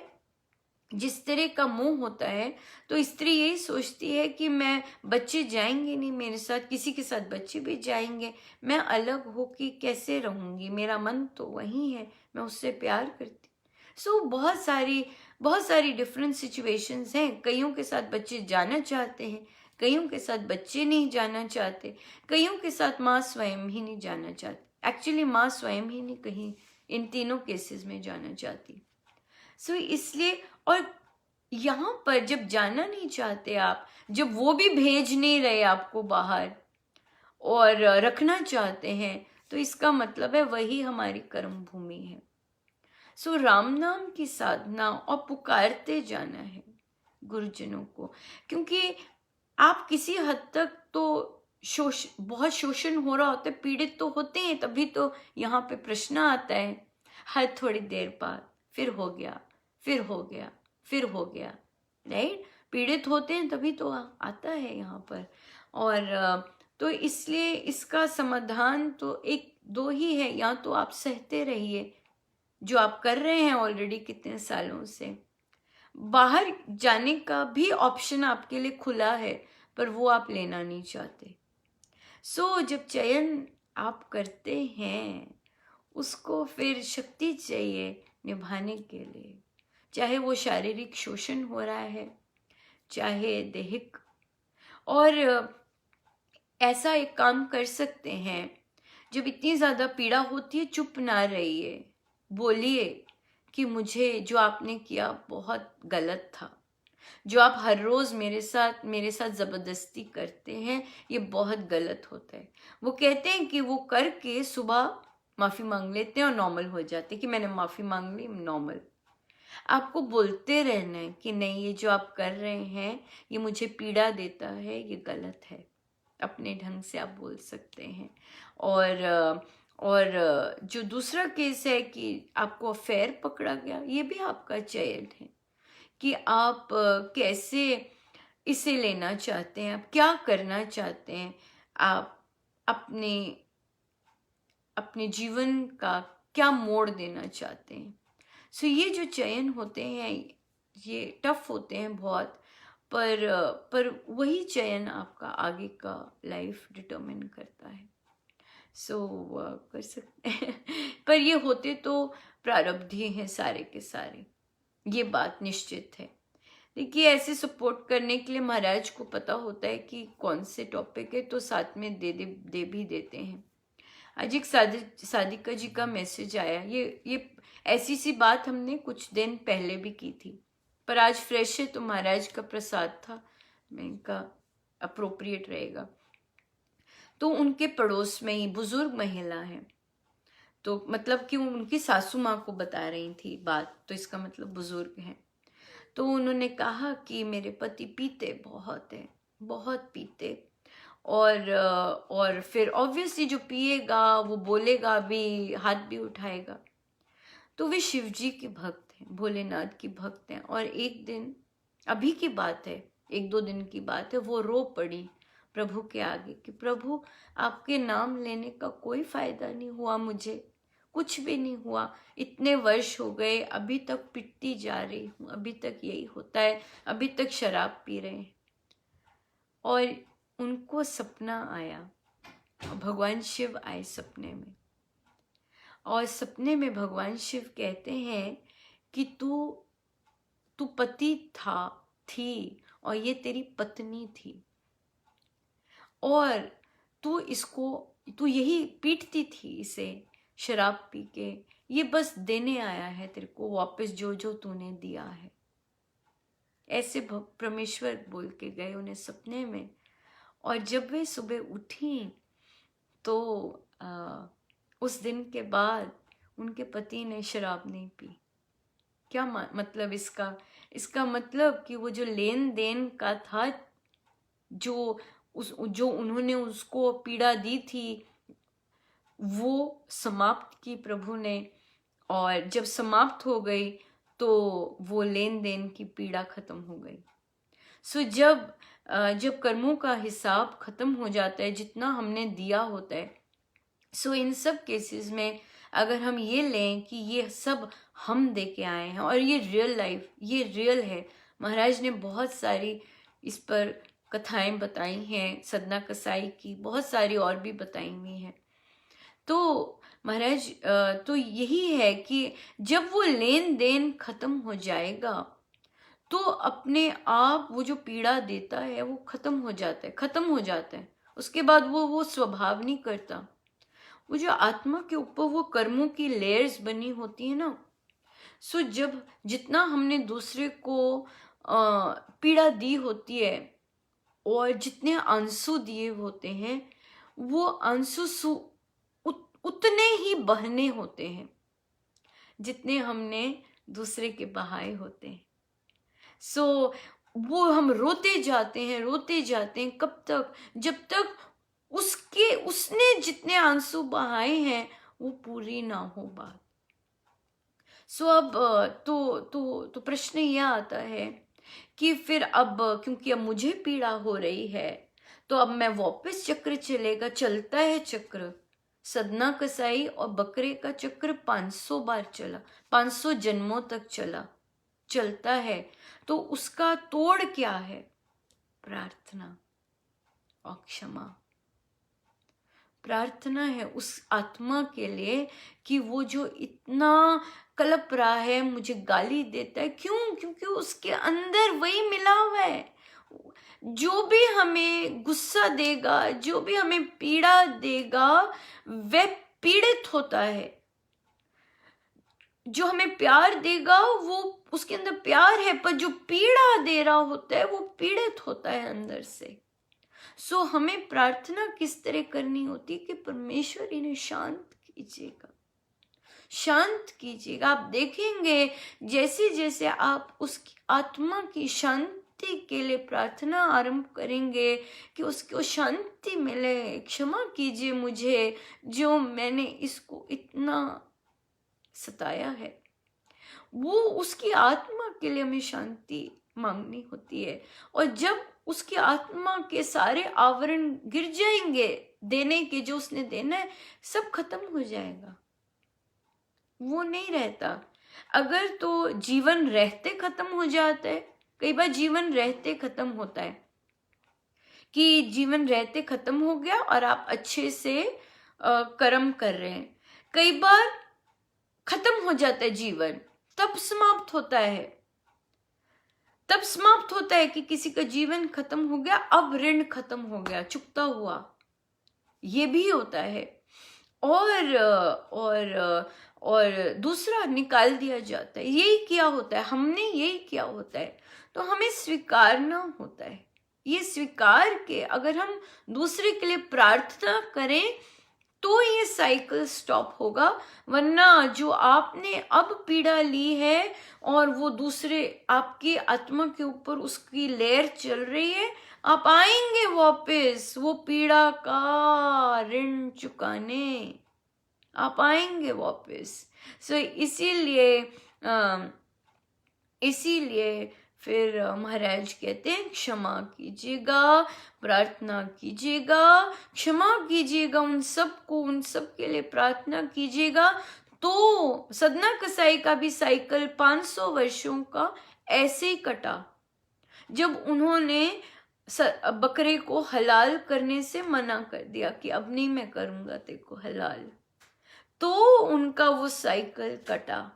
जिस तरह का मोह होता है, तो स्त्री यही सोचती है कि मैं, बच्चे जाएंगे नहीं मेरे साथ, किसी के साथ बच्चे भी जाएंगे, मैं अलग होके कैसे रहूंगी, मेरा मन तो वही है, मैं उससे प्यार करती। सो बहुत सारी डिफरेंट सिचुएशंस हैं। कईयों के साथ बच्चे जाना चाहते हैं, कईयों के साथ बच्चे नहीं जाना चाहते, कईयों के साथ माँ स्वयं ही नहीं जाना चाहती। एक्चुअली माँ स्वयं ही नहीं कहीं इन तीनों केसेस में जाना चाहती। सो इसलिए, और यहाँ पर जब जाना नहीं चाहते आप, जब वो भी भेज नहीं रहे आपको बाहर और रखना चाहते हैं, तो इसका मतलब है वही हमारी कर्म भूमि है। सो राम नाम की साधना और पुकारते जाना है गुरुजनों को, क्योंकि आप किसी हद तक तो बहुत शोषण हो रहा होता है, पीड़ित तो होते हैं, तभी तो यहाँ पे प्रश्न आता है हर थोड़ी देर बाद, फिर हो गया, फिर हो गया, फिर हो गया, राइट। पीड़ित होते हैं तभी तो आता है यहाँ पर। और तो इसलिए इसका समाधान तो एक दो ही है, या तो आप सहते रहिए जो आप कर रहे हैं ऑलरेडी कितने सालों से, बाहर जाने का भी ऑप्शन आपके लिए खुला है, पर वो आप लेना नहीं चाहते। सो जब चयन आप करते हैं, उसको फिर शक्ति चाहिए निभाने के लिए, चाहे वो शारीरिक शोषण हो रहा है, चाहे दैहिक। और ऐसा एक काम कर सकते हैं, जब इतनी ज़्यादा पीड़ा होती है, चुप ना रहिए, बोलिए कि मुझे जो आपने किया बहुत गलत था, जो आप हर रोज़ मेरे साथ ज़बरदस्ती करते हैं, ये बहुत गलत होता है। वो कहते हैं कि वो करके सुबह माफ़ी मांग लेते हैं और नॉर्मल हो जाते हैं कि मैंने माफ़ी मांग ली, नॉर्मल। आपको बोलते रहना है कि नहीं, ये जो आप कर रहे हैं ये मुझे पीड़ा देता है, ये गलत है। अपने ढंग से आप बोल सकते हैं। और जो दूसरा केस है कि आपको अफेयर पकड़ा गया, ये भी आपका चयन है कि आप कैसे इसे लेना चाहते हैं, आप क्या करना चाहते हैं, आप अपने अपने जीवन का क्या मोड़ देना चाहते हैं। सो ये जो चयन होते हैं, ये टफ होते हैं बहुत, पर वही चयन आपका आगे का लाइफ डिटरमिन करता है। सो कर सकते हैं पर ये होते तो प्रारब्ध ही हैं सारे के सारे, ये बात निश्चित है। देखिए, ऐसे सपोर्ट करने के लिए महाराज को पता होता है कि कौन से टॉपिक है, तो साथ में दे भी देते हैं। आज एक सादिका जी का मैसेज आया, ये ऐसी सी बात हमने कुछ दिन पहले भी की थी, पर आज फ्रेश है तो महाराज का प्रसाद था, मैं इनका अप्रोप्रिएट रहेगा। तो उनके पड़ोस में ही बुजुर्ग महिला है, तो मतलब कि उनकी सासू माँ को बता रही थी बात, तो इसका मतलब बुजुर्ग है। तो उन्होंने कहा कि मेरे पति पीते बहुत है, बहुत पीते, और फिर ऑब्वियसली जो पिएगा वो बोलेगा भी, हाथ भी उठाएगा। तो वे शिव जी के भक्त हैं, भोलेनाथ की भक्त हैं। और एक दिन, अभी की बात है, एक दो दिन की बात है, वो रो पड़ी प्रभु के आगे कि प्रभु, आपके नाम लेने का कोई फायदा नहीं हुआ, मुझे कुछ भी नहीं हुआ, इतने वर्ष हो गए, अभी तक पिटती जा रही हूँ, अभी तक यही होता है, अभी तक शराब पी रहे हैं। और उनको सपना आया, भगवान शिव आए सपने में, और सपने में भगवान शिव कहते हैं कि तू पति थी और ये तेरी पत्नी थी, और तू यही पीटती थी इसे शराब पी के, ये बस देने आया है तेरे को वापस जो जो तूने दिया है। ऐसे परमेश्वर बोल के गए उन्हें सपने में। और जब वे सुबह उठी तो उस दिन के बाद उनके पति ने शराब नहीं पी। क्या मतलब इसका मतलब कि वो जो लेन देन का था, जो उन्होंने उसको पीड़ा दी थी, वो समाप्त की प्रभु ने। और जब समाप्त हो गई तो वो लेन देन की पीड़ा खत्म हो गई। सो जब कर्मों का हिसाब खत्म हो जाता है, जितना हमने दिया होता है, सो इन सब केसेस में अगर हम ये लें कि ये सब हम दे के आए हैं और ये रियल लाइफ, ये रियल है। महाराज ने बहुत सारी इस पर कथाएं बताई हैं, सदना कसाई की बहुत सारी और भी बताई हुई हैं। तो महाराज तो यही है कि जब वो लेन देन खत्म हो जाएगा तो अपने आप वो जो पीड़ा देता है वो खत्म हो जाता है, खत्म हो जाता है। उसके बाद वो स्वभाव नहीं करता। वो जो आत्मा के ऊपर वो कर्मों की लेयर्स बनी होती है ना, सो जब जितना हमने दूसरे को पीड़ा दी होती है और जितने आंसू दिए होते हैं, वो आंसू उतने ही बहने होते हैं जितने हमने दूसरे के बहाए होते हैं। सो वो हम रोते जाते हैं, रोते जाते हैं, कब तक? जब तक उसने जितने आंसू बहाए हैं वो पूरी ना हो बात। सो अब तो प्रश्न यह आता है कि फिर अब क्योंकि अब मुझे पीड़ा हो रही है तो अब मैं वापस चक्र चलता है चक्र। सदना कसाई और बकरे का चक्र 500 बार चला, 500 जन्मों तक चलता है। तो उसका तोड़ क्या है? प्रार्थना और क्षमा। प्रार्थना है उस आत्मा के लिए कि वो जो इतना कलप रहा है, मुझे गाली देता है, क्यों? क्योंकि उसके अंदर वही मिला हुआ है। जो भी हमें गुस्सा देगा, जो भी हमें पीड़ा देगा, वह पीड़ित होता है। जो हमें प्यार देगा वो उसके अंदर प्यार है, पर जो पीड़ा दे रहा होता है वो पीड़ित होता है अंदर से। सो हमें प्रार्थना किस तरह करनी होती है कि परमेश्वर इन्हें शांत कीजिएगा, शांत कीजिएगा। आप देखेंगे जैसे जैसे आप उस आत्मा की शांति के लिए प्रार्थना आरंभ करेंगे कि उसको शांति मिले, क्षमा कीजिए मुझे जो मैंने इसको इतना सताया है। वो उसकी आत्मा के लिए हमें शांति मांगनी होती है। और जब उसकी आत्मा के सारे आवरण गिर जाएंगे देने के, जो उसने देना है सब खत्म हो जाएगा, वो नहीं रहता। अगर तो जीवन रहते खत्म हो जाता है। कई बार जीवन रहते खत्म होता है कि जीवन रहते खत्म हो गया और आप अच्छे से कर्म कर रहे हैं। कई बार खत्म हो जाता है जीवन, तब समाप्त होता है। तब समाप्त होता है कि किसी का जीवन खत्म हो गया, अब ऋण खत्म हो गया, चुकता हुआ, ये भी होता है। और दूसरा निकाल दिया जाता है। यही किया होता है, हमने यही किया होता है। तो हमें स्वीकारना होता है। ये स्वीकार के अगर हम दूसरे के लिए प्रार्थना करें तो ये साइकिल स्टॉप होगा। वरना जो आपने अब पीड़ा ली है और वो दूसरे आपकी आत्मा के ऊपर उसकी लेयर चल रही है, आप आएंगे वापस वो पीड़ा का ऋण चुकाने, आप आएंगे वापस। सो इसीलिए फिर महाराज कहते हैं क्षमा कीजिएगा, प्रार्थना कीजिएगा, क्षमा कीजिएगा उन सब के लिए प्रार्थना कीजिएगा। तो सदना कसाई का भी साइकिल 500 वर्षों का ऐसे ही कटा। जब उन्होंने बकरे को हलाल करने से मना कर दिया कि अब नहीं मैं करूंगा तेरे को हलाल, तो उनका वो साइकिल कटा।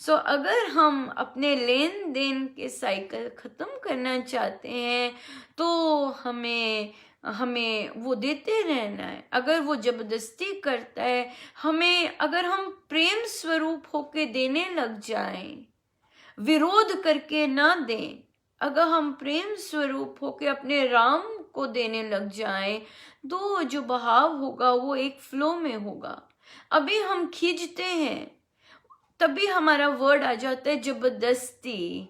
सो अगर हम अपने लेन देन के साइकिल खत्म करना चाहते हैं तो हमें वो देते रहना है। अगर वो जबरदस्ती करता है, अगर हम प्रेम स्वरूप होके देने लग जाएं, विरोध करके ना दें, अगर हम प्रेम स्वरूप होके अपने राम को देने लग जाएं, तो जो बहाव होगा वो एक फ्लो में होगा। अभी हम खींचते हैं, तभी हमारा वर्ड आ जाता है जबरदस्ती।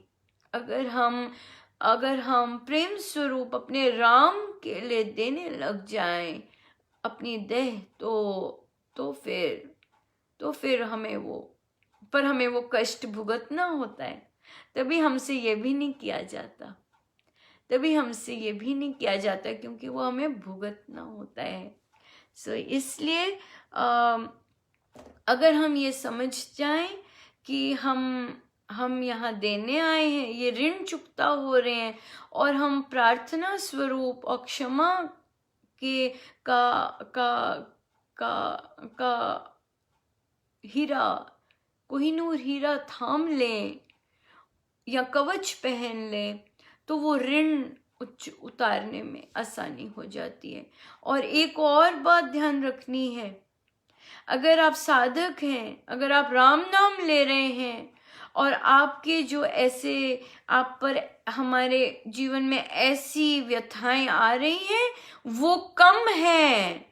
अगर हम प्रेम स्वरूप अपने राम के लिए देने लग जाएं अपनी देह, तो फिर हमें वो कष्ट भुगतना होता है। तभी हमसे ये भी नहीं किया जाता, क्योंकि वो हमें भुगतना होता है। सो इसलिए अगर हम ये समझ जाएं कि हम यहाँ देने आए हैं, ये ऋण चुकता हो रहे हैं, और हम प्रार्थना स्वरूप और क्षमा के का का का का हीरा, कोहिनूर हीरा थाम लें या कवच पहन लें, तो वो ऋण उतारने में आसानी हो जाती है। और एक और बात ध्यान रखनी है, अगर आप साधक हैं, अगर आप राम नाम ले रहे हैं और आपके जो ऐसे आप पर हमारे जीवन में ऐसी व्यथाएं आ रही हैं, वो कम है,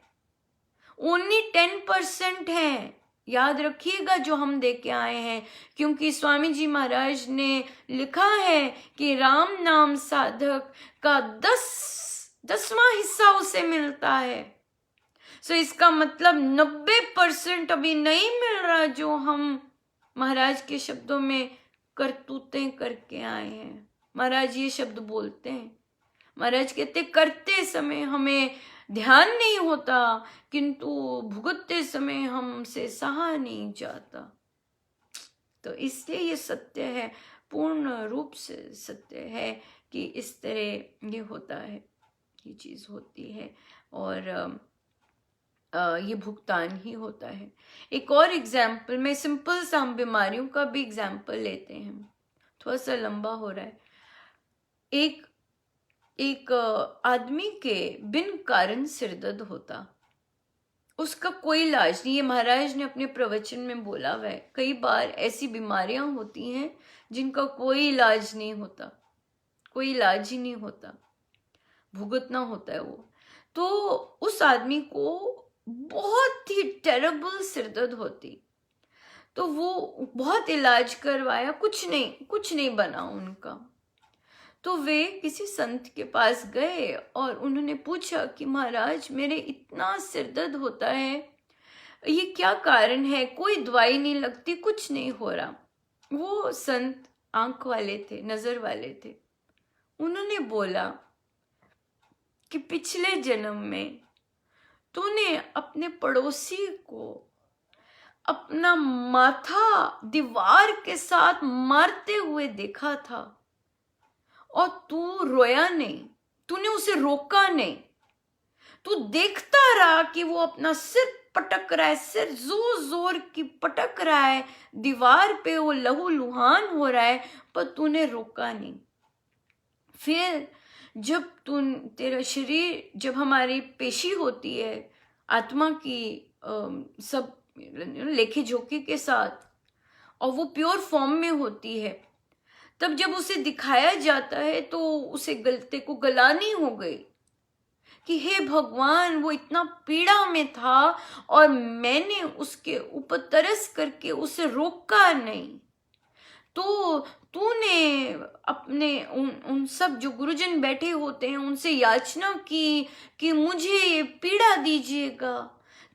ओनली 10% है। याद रखिएगा जो हम दे के आए हैं, क्योंकि स्वामी जी महाराज ने लिखा है कि राम नाम साधक का 10वां हिस्सा उसे मिलता है। सो इसका मतलब 90% अभी नहीं मिल रहा जो हम महाराज के शब्दों में करतूतें करके आए हैं। महाराज ये शब्द बोलते हैं, महाराज कहते करते समय हमें ध्यान नहीं होता, किंतु भुगतते समय हमसे सहा नहीं जाता। तो इसलिए ये सत्य है, पूर्ण रूप से सत्य है कि इस तरह ये होता है, ये चीज होती है, और ये भुगतान ही होता है। एक और एग्जाम्पल, मैं सिंपल सा, हम बीमारियों का भी एग्जाम्पल लेते हैं, थोड़ा सा लंबा हो रहा है। एक आदमी के बिन कारण सिरदर्द होता, उसका कोई इलाज नहीं। ये महाराज ने अपने प्रवचन में बोला हुआ है, कई बार ऐसी बीमारियां होती हैं जिनका कोई इलाज नहीं होता, कोई इलाज ही नहीं होता, भुगतना होता है वो। तो उस आदमी को बहुत ही टेरेबल सिरदर्द होती, तो वो बहुत इलाज करवाया, कुछ नहीं बना उनका। तो वे किसी संत के पास गए और उन्होंने पूछा कि महाराज मेरे इतना सिरदर्द होता है, ये क्या कारण है, कोई दवाई नहीं लगती, कुछ नहीं हो रहा। वो संत आंख वाले थे, नजर वाले थे। उन्होंने बोला कि पिछले जन्म में तूने अपने पड़ोसी को अपना माथा दीवार के साथ मारते हुए देखा था और तू रोया नहीं, तूने उसे रोका नहीं, तू देखता रहा कि वो अपना सिर पटक रहा है, सिर जोर जोर की पटक रहा है दीवार पे, वो लहू लुहान हो रहा है, पर तूने रोका नहीं। फिर जब तेरा शरीर, जब हमारी पेशी होती है आत्मा की सब लेखे जोखे के साथ, और वो प्योर फॉर्म में होती है, तब जब उसे दिखाया जाता है तो उसे गलते को गलानी हो गई कि हे भगवान, वो इतना पीड़ा में था और मैंने उसके ऊपर तरस करके उसे रोका नहीं। तो तूने अपने उन सब जो गुरुजन बैठे होते हैं उनसे याचना की कि मुझे ये पीड़ा दीजिएगा,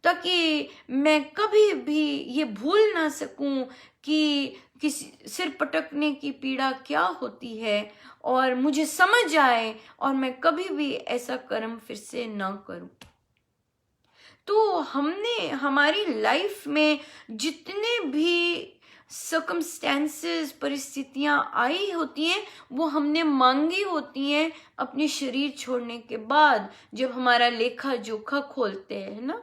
ताकि मैं कभी भी ये भूल ना सकूं कि किसी सिर पटकने की पीड़ा क्या होती है, और मुझे समझ आए और मैं कभी भी ऐसा कर्म फिर से ना करूं। तो हमने हमारी लाइफ में जितने भी सर्कमस्टेंसेस, परिस्थितियां आई होती हैं, वो हमने मांगी होती हैं अपने शरीर छोड़ने के बाद, जब हमारा लेखा जोखा खोलते हैं ना,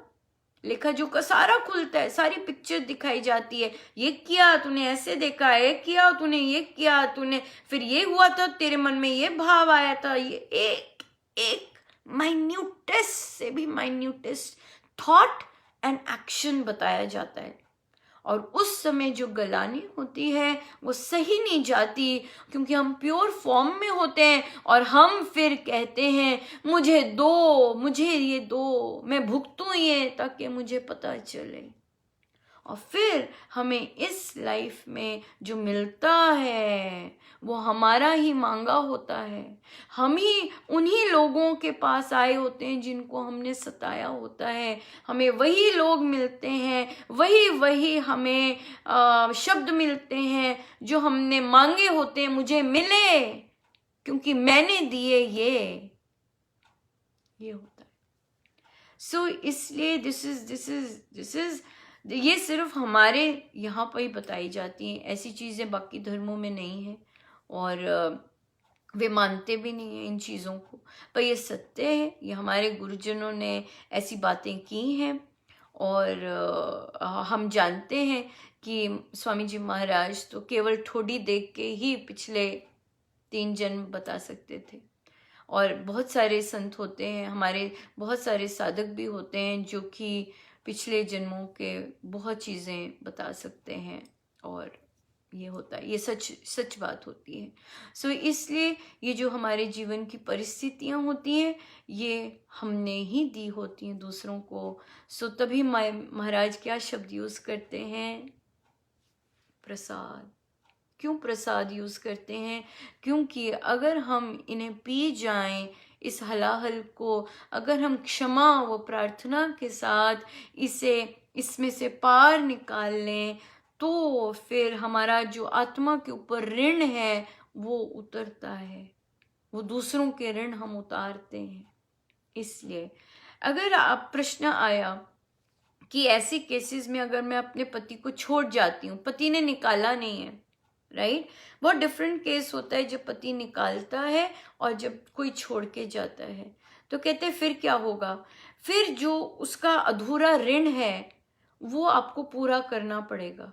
लेखा जोखा सारा खुलता है, सारी पिक्चर दिखाई जाती है, ये किया तूने, ऐसे देखा, ये किया तूने, ये किया तूने, फिर ये हुआ था, तेरे मन में ये भाव आया था, ये एक एक माइन्यूटेस्ट से भी माइन्यूटेस्ट थॉट एंड एक्शन बताया जाता है। और उस समय जो गलानी होती है वो सही नहीं जाती, क्योंकि हम प्योर फॉर्म में होते हैं और हम फिर कहते हैं मुझे दो, मुझे ये दो, मैं भुगतूं ये ताकि मुझे पता चले। और फिर हमें इस लाइफ में जो मिलता है वो हमारा ही मांगा होता है, हम ही उन्हीं लोगों के पास आए होते हैं जिनको हमने सताया होता है, हमें वही लोग मिलते हैं, वही हमें शब्द मिलते हैं जो हमने मांगे होते हैं, मुझे मिले क्योंकि मैंने दिए, ये होता है। सो इसलिए दिस इज ये सिर्फ हमारे यहाँ पर ही बताई जाती हैं, ऐसी चीज़ें बाकी धर्मों में नहीं है, और वे मानते भी नहीं हैं इन चीज़ों को। पर ये सत्य है, ये हमारे गुरुजनों ने ऐसी बातें की हैं, और हम जानते हैं कि स्वामी जी महाराज तो केवल ठोडी देख के ही पिछले 3 जन्म बता सकते थे। और बहुत सारे संत होते हैं हमारे, बहुत सारे साधक भी होते हैं जो कि पिछले जन्मों के बहुत चीज़ें बता सकते हैं, और ये होता है, ये सच सच बात होती है। सो इसलिए ये जो हमारे जीवन की परिस्थितियां होती हैं, ये हमने ही दी होती हैं दूसरों को। सो तभी महाराज क्या शब्द यूज करते हैं? प्रसाद। क्यों प्रसाद यूज करते हैं? क्योंकि अगर हम इन्हें पी जाएं, इस हलाहल को, अगर हम क्षमा व प्रार्थना के साथ इसे इसमें से पार निकाल लें, तो फिर हमारा जो आत्मा के ऊपर ऋण है वो उतरता है, वो दूसरों के ऋण हम उतारते हैं। इसलिए अगर आप प्रश्न आया कि ऐसे केसेस में अगर मैं अपने पति को छोड़ जाती हूँ, पति ने निकाला नहीं है, राइट, बहुत डिफरेंट केस होता है जब पति निकालता है और जब कोई छोड़ के जाता है। तो कहते हैं फिर क्या होगा? फिर जो उसका अधूरा ऋण है वो आपको पूरा करना पड़ेगा।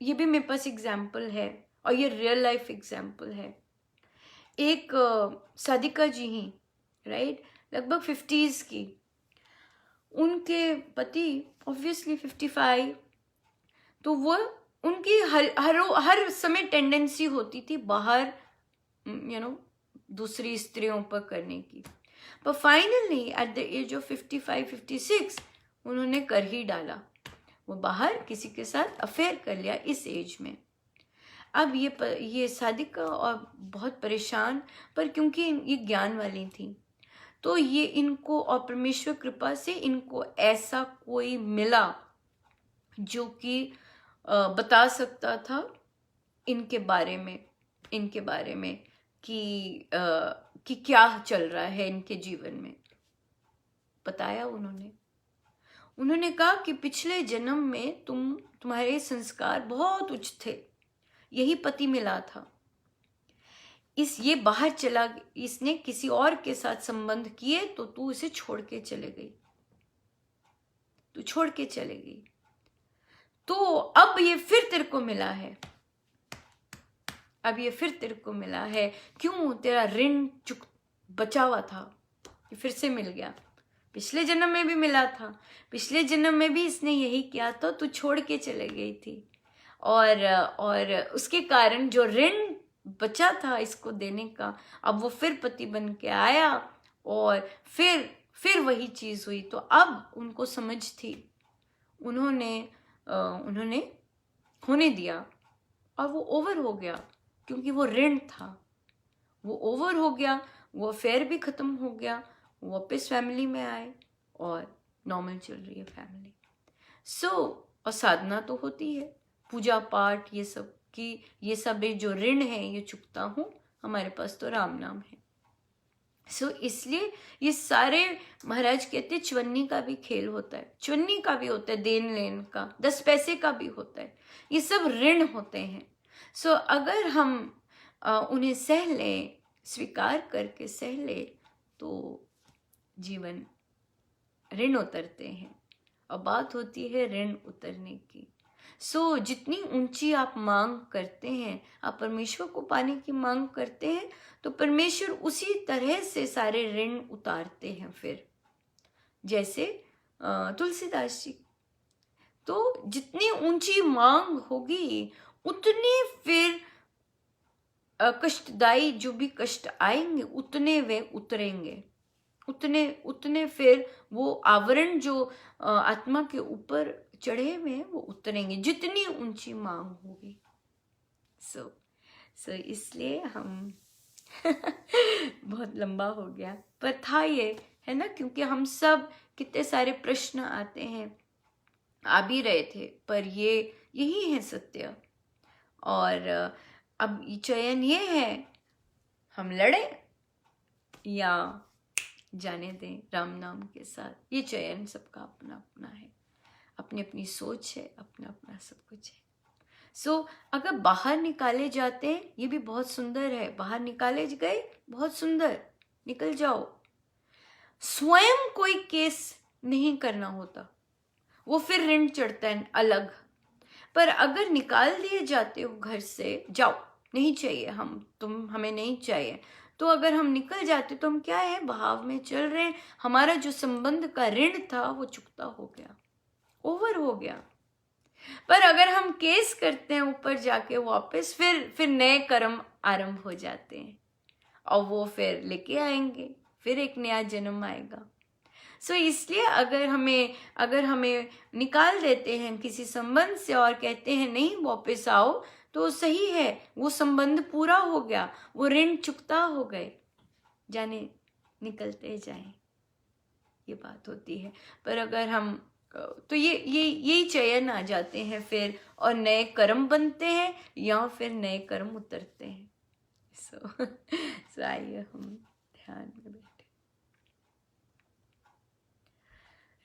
ये भी मेरे पास एग्जाम्पल है, और ये रियल लाइफ एग्जाम्पल है। एक सादिका जी ही, राइट, लगभग 50s की, उनके पति ऑब्वियसली 55, तो वो उनकी हर समय टेंडेंसी होती थी बाहर दूसरी स्त्रियों पर करने की। पर finally at the age of 55-56 उन्होंने कर ही डाला, वो बाहर किसी के साथ अफेयर कर लिया इस एज में। अब ये सादिका और बहुत परेशान, पर क्योंकि ये ज्ञान वाली थी तो ये इनको, और परमेश्वर कृपा से इनको ऐसा कोई मिला जो कि बता सकता था इनके बारे में कि क्या चल रहा है इनके जीवन में। बताया उन्होंने कहा कि पिछले जन्म में तुम्हारे संस्कार बहुत उच्च थे, यही पति मिला था, ये बाहर चला, इसने किसी और के साथ संबंध किए तो तू इसे छोड़ के चले गई, तो अब ये फिर तेरे को मिला है, क्यों? तेरा ऋण बचा हुआ था, ये फिर से मिल गया। पिछले जन्म में भी मिला था, पिछले जन्म में भी इसने यही किया था, तू छोड़ के चले गई थी, और उसके कारण जो ऋण बचा था इसको देने का, अब वो फिर पति बन के आया, और फिर वही चीज हुई। तो अब उनको समझ थी, उन्होंने होने दिया, और वो ओवर हो गया, क्योंकि वो ऋण था, वो ओवर हो गया, वो अफेयर भी खत्म हो गया, वो वापस फैमिली में आए, और नॉर्मल चल रही है फैमिली। और साधना तो होती है, पूजा पाठ, ये सब कि ये सब जो ऋण है ये चुकता हूँ, हमारे पास तो राम नाम है। इसलिए ये सारे, महाराज कहते चवन्नी का भी खेल होता है, चवन्नी का भी होता है, देन लेन का, 10 पैसे का भी होता है, ये सब ऋण होते हैं। अगर हम उन्हें सह लें, स्वीकार करके सह ले, तो जीवन ऋण उतरते हैं, और बात होती है ऋण उतरने की। जितनी ऊंची आप मांग करते हैं, आप परमेश्वर को पाने की मांग करते हैं, तो परमेश्वर उसी तरह से सारे ऋण उतारते हैं। फिर जैसे तुलसीदास जी, तो जितनी ऊंची मांग होगी उतने फिर कष्टदायी जो भी कष्ट आएंगे उतने वे उतरेंगे, उतने फिर वो आवरण जो आत्मा के ऊपर चढ़े हुए हैं वो उतरेंगे, जितनी ऊंची मांग होगी। इसलिए हम बहुत लंबा हो गया, पर था ये, है ना, क्योंकि हम सब, कितने सारे प्रश्न आते हैं, आ भी रहे थे, पर यही है सत्य। और अब चयन ये है, हम लड़े या जाने दें राम नाम के साथ, ये चयन सबका अपना अपना है। अपनी अपनी सोच है, अपना अपना सब कुछ है। सो अगर बाहर निकाले जाते हैं, ये भी बहुत सुंदर है, बाहर निकाले गए बहुत सुंदर, निकल जाओ। स्वयं कोई केस नहीं करना होता, वो फिर ऋण चढ़ता है अलग। पर अगर निकाल दिए जाते हो घर से, जाओ नहीं चाहिए, हमें नहीं चाहिए, तो अगर हम निकल जाते तो हम क्या है, बहाव में चल रहे हैं, हमारा जो संबंध का ऋण था वो चुकता हो गया, ओवर हो गया। पर अगर हम केस करते हैं ऊपर जाके वापस, फिर नए कर्म आरंभ हो जाते हैं और वो फिर लेके आएंगे, फिर एक नया जन्म आएगा। सो इसलिए अगर हमें निकाल देते हैं किसी संबंध से और कहते हैं नहीं वापस आओ, तो सही है, वो संबंध पूरा हो गया, वो ऋण चुकता हो गए, जाने निकलते जाएं, ये बात होती है। पर अगर हम तो यही चयन आ जाते हैं फिर, और नए कर्म बनते हैं या फिर नए कर्म उतरते हैं। सो आइए हम ध्यान में बैठे।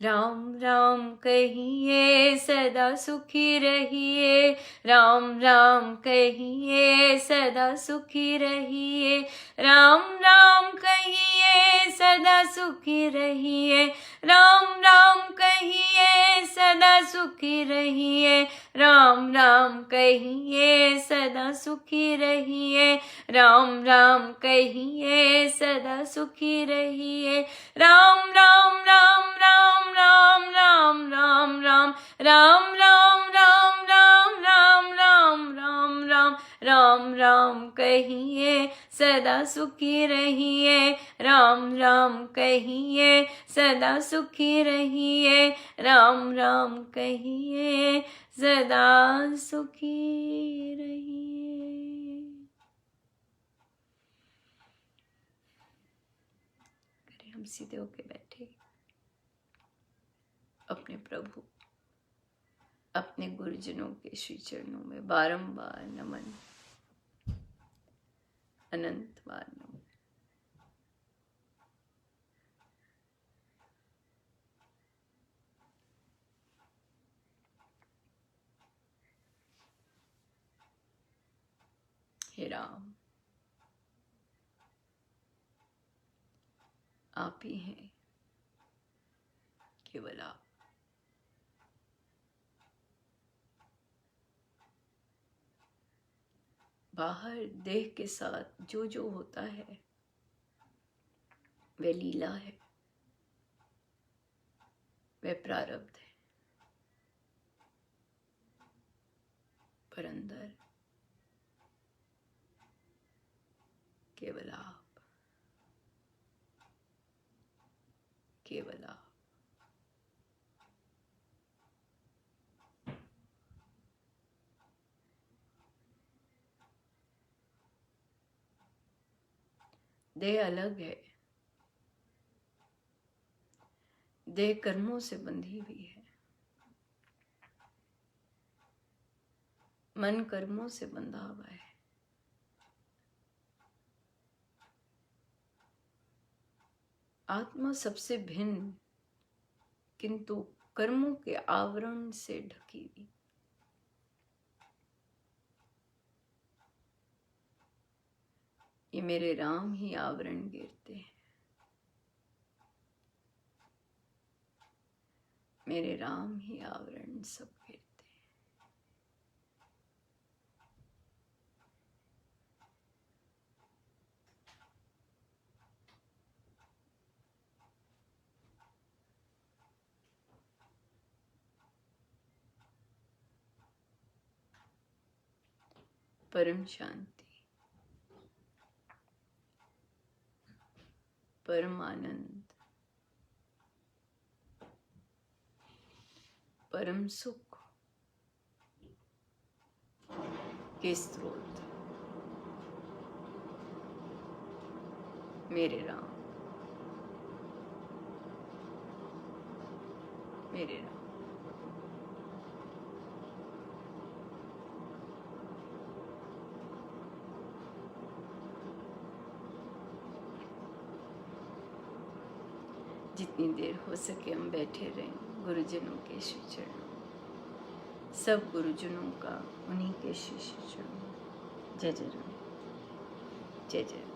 राम राम कहिए सदा सुखी रहिए, राम राम कहिए सदा सुखी रहिए, राम राम कहिए सदा सुखी रहिए, राम राम कहिए सदा सुखी रहिए, राम राम कहिए सदा सुखी रहिए, राम राम कहिए सदा सुखी रहिए, राम राम राम राम राम राम राम राम राम राम राम राम राम राम राम राम राम राम कहिए सदा सुखी रहिए, राम राम कहिए सदा सुखी रहिए, राम राम कहिए सदा सुखी रहिए। हम सीधे होके बैठे, अपने प्रभु, अपने गुरुजनों के श्री चरणों में बारंबार नमन, अनंत बार नमन। हे राम, आप ही हैं, केवल आप। बाहर देह के साथ जो जो होता है वह लीला है, वह प्रारब्ध है, पर अंदर केवल आप, केवल आप। देह अलग है, देह कर्मों से बंधी हुई है, मन कर्मों से बंधा हुआ है। आत्मा सबसे भिन्न, किंतु कर्मों के आवरण से ढकी हुई। ये मेरे राम ही आवरण गिरते हैं, मेरे राम ही आवरण सब गिरते हैं। परम शांति, परम आनंद, परम सुख के स्रोत मेरे राम, मेरे राम। जितनी देर हो सके हम बैठे रहें, गुरुजनों के श्री चरणों, सब गुरुजनों का उन्हीं के श्री श्री चरणों। जय जय राम, जय जय राम।